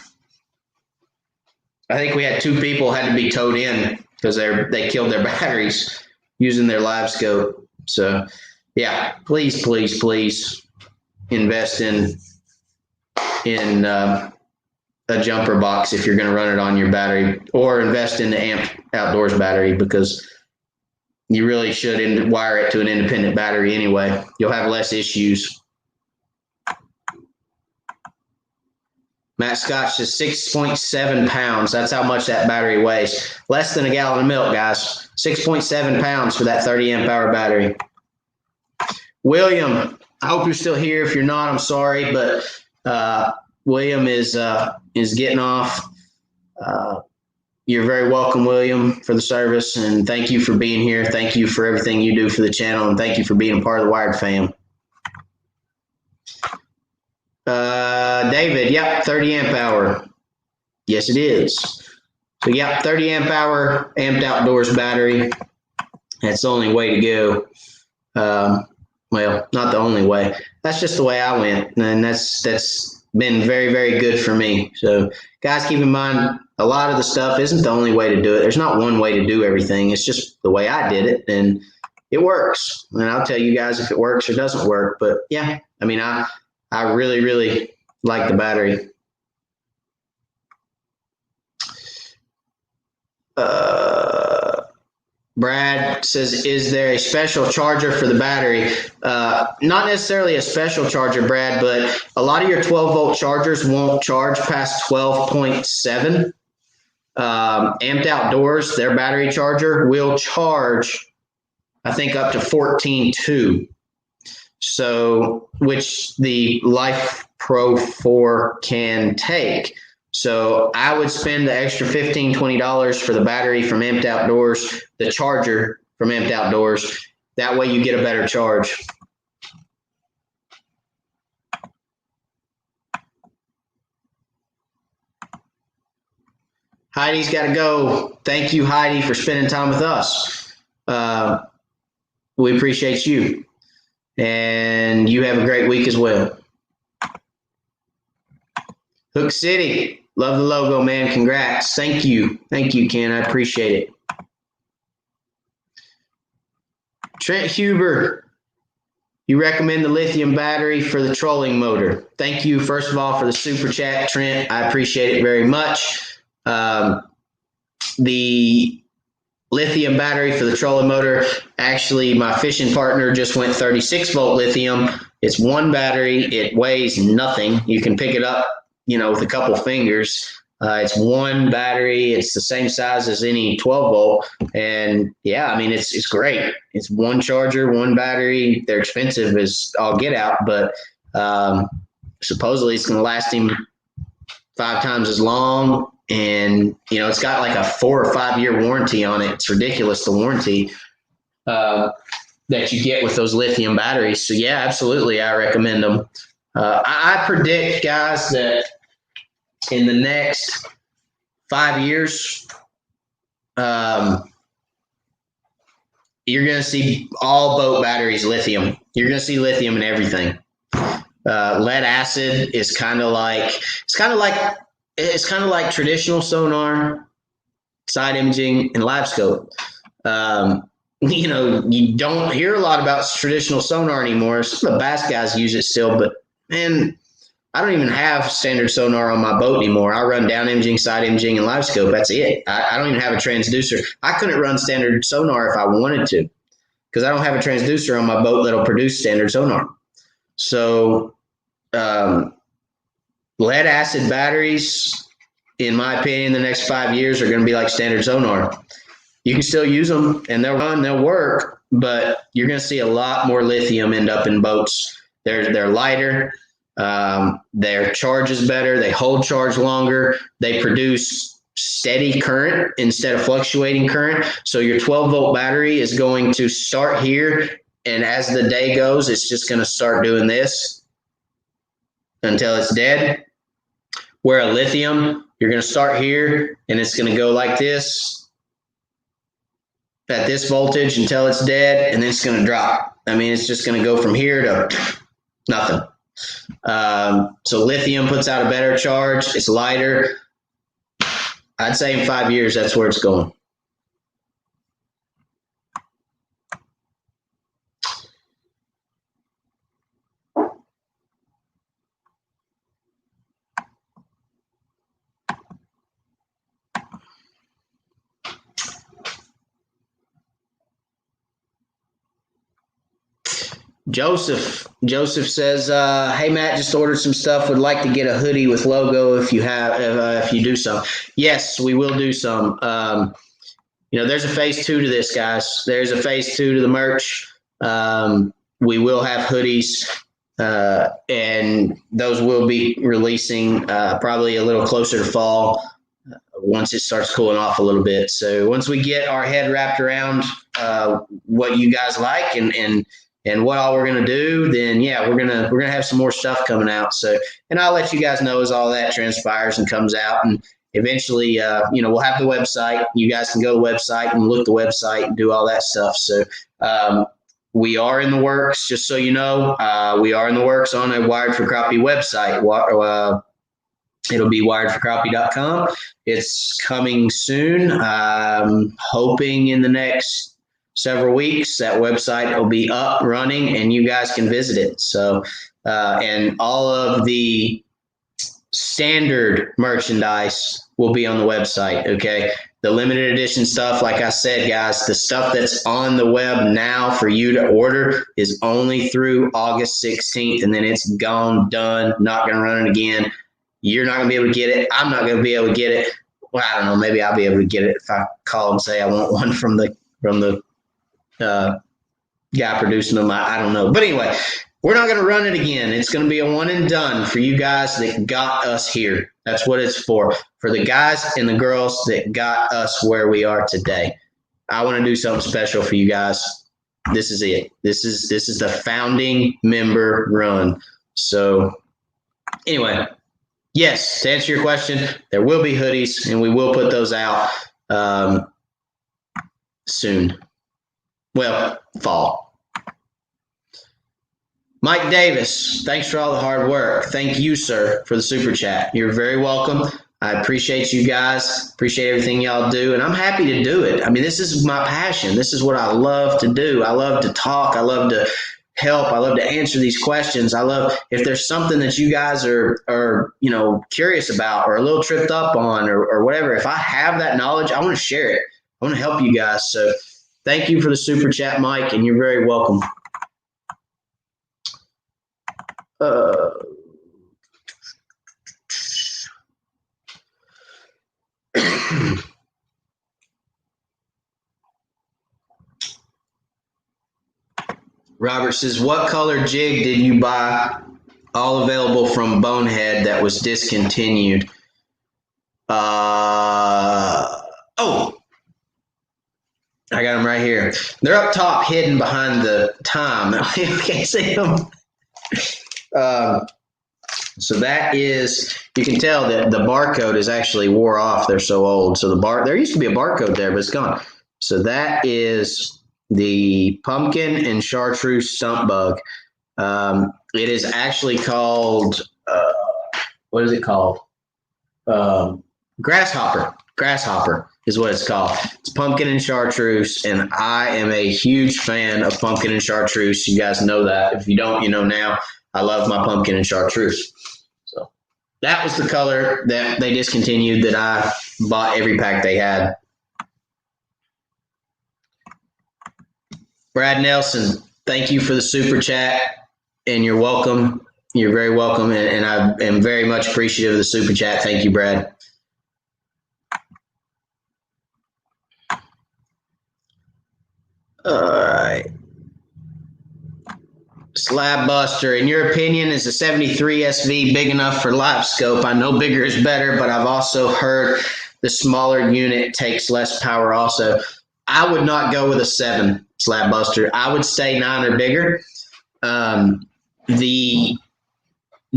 I think we had 2 people had to be towed in because they killed their batteries using their Livescope. So yeah, please, please, please invest in a jumper box if you're going to run it on your battery, or invest in the Amped Outdoors battery, because you really should wire it to an independent battery anyway. You'll have less issues. Matt Scott says 6.7 pounds. That's how much that battery weighs. Less than a gallon of milk, guys. 6.7 pounds for that 30 amp hour battery. William, I hope you're still here. If you're not, I'm sorry, but William is getting off. You're very welcome, William, for the service, and thank you for being here. Thank you for everything you do for the channel, and thank you for being a part of the Wired fam. David, yep, 30 amp hour. Yes, it is. So, yep, 30 amp hour Amped Outdoors battery. That's the only way to go. well, not the only way. That's just the way I went, and that's been very, very good for me. So, guys, keep in mind a lot of the stuff isn't the only way to do it. There's not one way to do everything. It's just the way I did it, and it works. And I'll tell you guys if it works or doesn't work. But yeah, I mean, I really, really like the battery. Brad says, is there a special charger for the battery? Not necessarily a special charger, Brad, but a lot of your 12-volt chargers won't charge past 12.7. Amped Outdoors, their battery charger will charge, I think, up to 14.2. So, which the Life Pro 4 can take. So I would spend the extra $15, $20 for the battery from Amped Outdoors, the charger from Amped Outdoors. That way you get a better charge. Heidi's got to go. Thank you, Heidi, for spending time with us. We appreciate you. And you have a great week as well. Hook City. Love the logo, man. Congrats. Thank you. Thank you, Ken. I appreciate it. Trent Huber. You recommend the lithium battery for the trolling motor. Thank you, first of all, for the super chat, Trent. I appreciate it very much. The lithium battery for the trolling motor, actually, my fishing partner just went 36-volt lithium. It's one battery. It weighs nothing. You can pick it up, with a couple fingers. It's one battery. It's the same size as any 12-volt. And, yeah, I mean, it's great. It's one charger, one battery. They're expensive as all get out, but supposedly it's going to last him 5 times as long. And, it's got like a 4 or 5 year warranty on it. It's ridiculous, the warranty that you get with those lithium batteries. So, yeah, absolutely, I recommend them. I predict, guys, that in the next 5 years, you're going to see all boat batteries lithium. You're going to see lithium in everything. Lead acid is kind of like traditional sonar, side imaging, and Livescope. You don't hear a lot about traditional sonar anymore. Some of the bass guys use it still, but man, I don't even have standard sonar on my boat anymore. I run down imaging, side imaging, and Livescope. That's it. I don't even have a transducer. I couldn't run standard sonar if I wanted to because I don't have a transducer on my boat that'll produce standard sonar. So lead acid batteries, in my opinion, the next 5 years are going to be like standard sonar. You can still use them and they'll run, they'll work, but you're going to see a lot more lithium end up in boats. They're lighter. Their charge is better. They hold charge longer. They produce steady current instead of fluctuating current. So your 12-volt battery is going to start here, and as the day goes, it's just going to start doing this until it's dead. Where a lithium, you're going to start here, and it's going to go like this at this voltage until it's dead, and then it's going to drop. I mean, it's just going to go from here to nothing. So lithium puts out a better charge. It's lighter. I'd say in 5 years, that's where it's going. Joseph says, "Hey Matt, just ordered some stuff. Would like to get a hoodie with logo if you do some." Yes, we will do some. There's a phase 2 to this, guys. There's a phase 2 to the merch. We will have hoodies, and those will be releasing probably a little closer to fall once it starts cooling off a little bit. So once we get our head wrapped around what you guys like and what all we're going to do, then yeah, we're going to have some more stuff coming out. So, and I'll let you guys know as all that transpires and comes out. And eventually, we'll have the website. You guys can go to the website and look at the website and do all that stuff. So, we are in the works, just so you know, we are in the works on a Wired for Crappie website. It'll be wiredforcrappie.com. It's coming soon. I'm hoping in the next several weeks that website will be up, running, and you guys can visit it. So, and all of the standard merchandise will be on the website, okay? The limited edition stuff, like I said, guys, the stuff that's on the web now for you to order is only through August 16th, and then it's gone, done, not going to run it again. You're not going to be able to get it. I'm not going to be able to get it. Well, I don't know. Maybe I'll be able to get it if I call and say I want one from the guy producing them. I don't know. But anyway, we're not going to run it again. It's going to be a one and done for you guys that got us here. That's what it's for the guys and the girls that got us where we are today. I want to do something special for you guys. This is it. This is the founding member run. So anyway, yes, to answer your question, there will be hoodies, and we will put those out soon. Well, fall. Mike Davis, thanks for all the hard work. Thank you, sir, for the super chat. You're very welcome. I appreciate you guys. Appreciate everything y'all do, and I'm happy to do it. I mean, this is my passion. This is what I love to do. I love to talk. I love to help. I love to answer these questions. I love if there's something that you guys are curious about or a little tripped up on or whatever. If I have that knowledge, I want to share it. I want to help you guys. So thank you for the super chat, Mike, and you're very welcome. Robert says, what color jig did you buy? All available from Bonehead that was discontinued. I got them right here. They're up top, hidden behind the time. You can't see them. So that is, you can tell that the barcode is actually wore off. They're so old. So there used to be a barcode there, but it's gone. So that is the pumpkin and chartreuse stump bug. It is actually called, what is it called? Grasshopper. Grasshopper is what it's called. It's pumpkin and chartreuse, and I am a huge fan of pumpkin and chartreuse. You guys know that. If you don't, you know now. I love my pumpkin and chartreuse. So that was the color that they discontinued that I bought every pack they had. Brad Nelson, thank you for the super chat, and you're welcome. You're very welcome, and I am very much appreciative of the super chat. Thank you, Brad. All right. Slab Buster, in your opinion, is the 73 SV big enough for Livescope? I know bigger is better, but I've also heard the smaller unit takes less power also. I would not go with a 7 Slab Buster. I would say 9 or bigger. The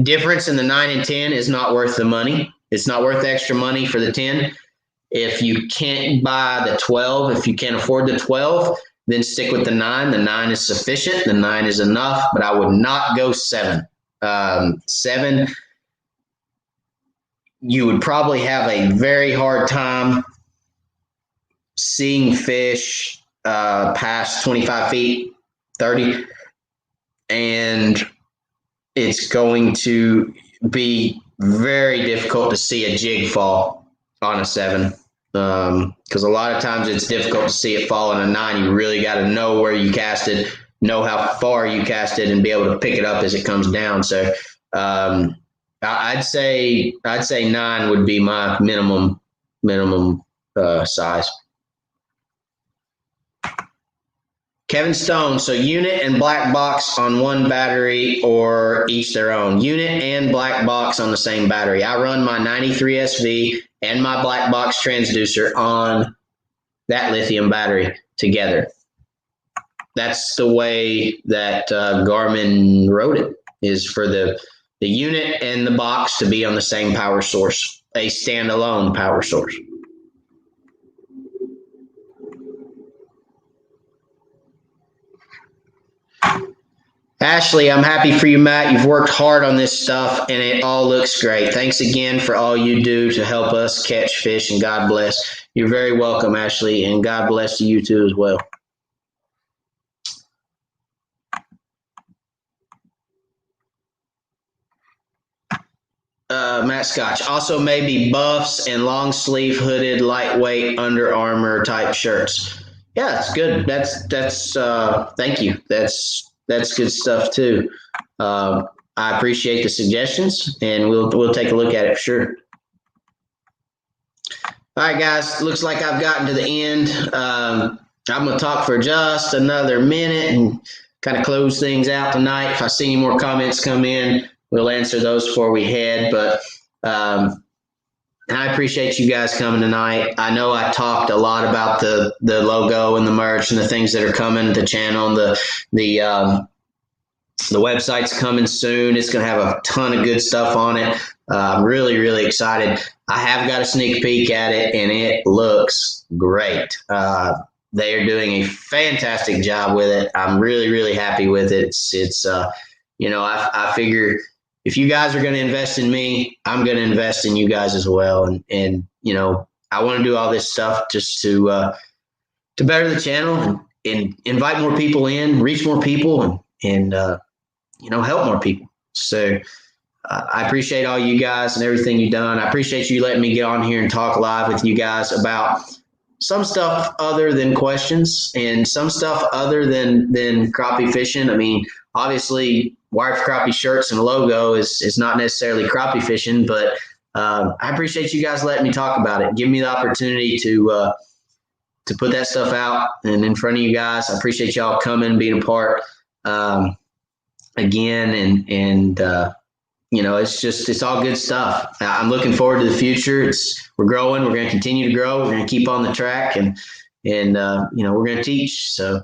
difference in the 9 and 10 is not worth the money. It's not worth the extra money for the 10. If you can't buy the 12, if you can't afford the 12, then stick with the 9. The 9 is sufficient. The 9 is enough, but I would not go 7. 7, you would probably have a very hard time seeing fish past 25 feet, 30, and it's going to be very difficult to see a jig fall on a 7. Because a lot of times it's difficult to see it fall on a 9. You really got to know where you cast it, know how far you cast it, and be able to pick it up as it comes down. So I'd say 9 would be my minimum size. Kevin Stone, so unit and black box on one battery or each their own? Unit and black box on the same battery. I run my 93 SV and my black box transducer on that lithium battery together. That's the way that Garmin wrote it, is for the unit and the box to be on the same power source, a standalone power source. Ashley, I'm happy for you, Matt. You've worked hard on this stuff and it all looks great. Thanks again for all you do to help us catch fish, and God bless. You're very welcome, Ashley, and God bless to you too as well. Matt Scotch. Also, maybe buffs and long sleeve hooded, lightweight Under Armour type shirts. Yeah, that's good. That's. Thank you. That's good stuff too. I appreciate the suggestions, and we'll take a look at it for sure. All right, guys. Looks like I've gotten to the end. I'm going to talk for just another minute and kind of close things out tonight. If I see any more comments come in, we'll answer those before we head. But I appreciate you guys coming tonight. I know I talked a lot about the logo and the merch and the things that are coming to the channel. And the website's coming soon. It's going to have a ton of good stuff on it. I'm really, really excited. I have got a sneak peek at it, and it looks great. They are doing a fantastic job with it. I'm really, really happy with it. It's I figure if you guys are going to invest in me, I'm going to invest in you guys as well. And I want to do all this stuff just to better the channel and invite more people in, reach more people, and help more people. So I appreciate all you guys and everything you've done. I appreciate you letting me get on here and talk live with you guys about some stuff other than questions and some stuff other than crappie fishing. I mean, obviously, Wire for Crappie shirts and logo is not necessarily crappie fishing, but I appreciate you guys letting me talk about it. Give me the opportunity to put that stuff out and in front of you guys. I appreciate y'all coming, being a part again, and it's all good stuff. I'm looking forward to the future. We're growing. We're going to continue to grow. We're going to keep on the track, and we're going to teach. So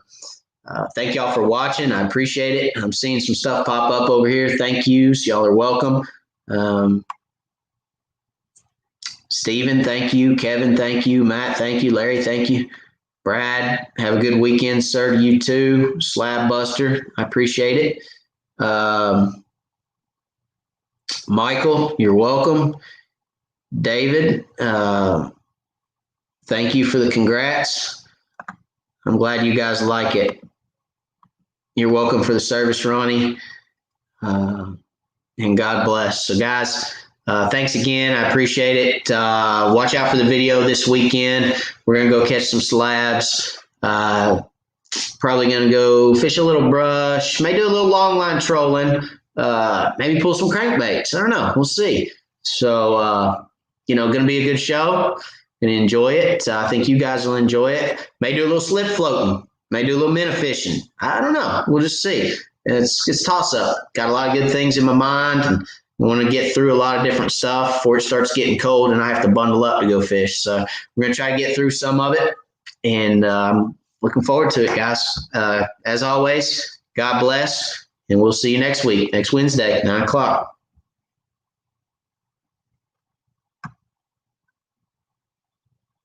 thank y'all for watching. I appreciate it. I'm seeing some stuff pop up over here. Thank yous. Y'all are welcome. Stephen, thank you. Kevin, thank you. Matt, thank you. Larry, thank you. Brad, have a good weekend, sir. To you too. Slab Buster, I appreciate it. Michael, you're welcome. David, thank you for the congrats. I'm glad you guys like it. You're welcome for the service, Ronnie. And God bless. So, guys, thanks again. I appreciate it. Watch out for the video this weekend. We're going to go catch some slabs. Probably going to go fish a little brush. May do a little long line trolling. Maybe pull some crankbaits. I don't know. We'll see. So, going to be a good show. Going to enjoy it. I think you guys will enjoy it. May do a little slip floating. May do a little minnow fishing. I don't know. We'll just see. It's toss up. Got a lot of good things in my mind, and I want to get through a lot of different stuff before it starts getting cold and I have to bundle up to go fish. So we're going to try to get through some of it, and looking forward to it, guys. As always, God bless, and we'll see you next week, next Wednesday, 9 o'clock.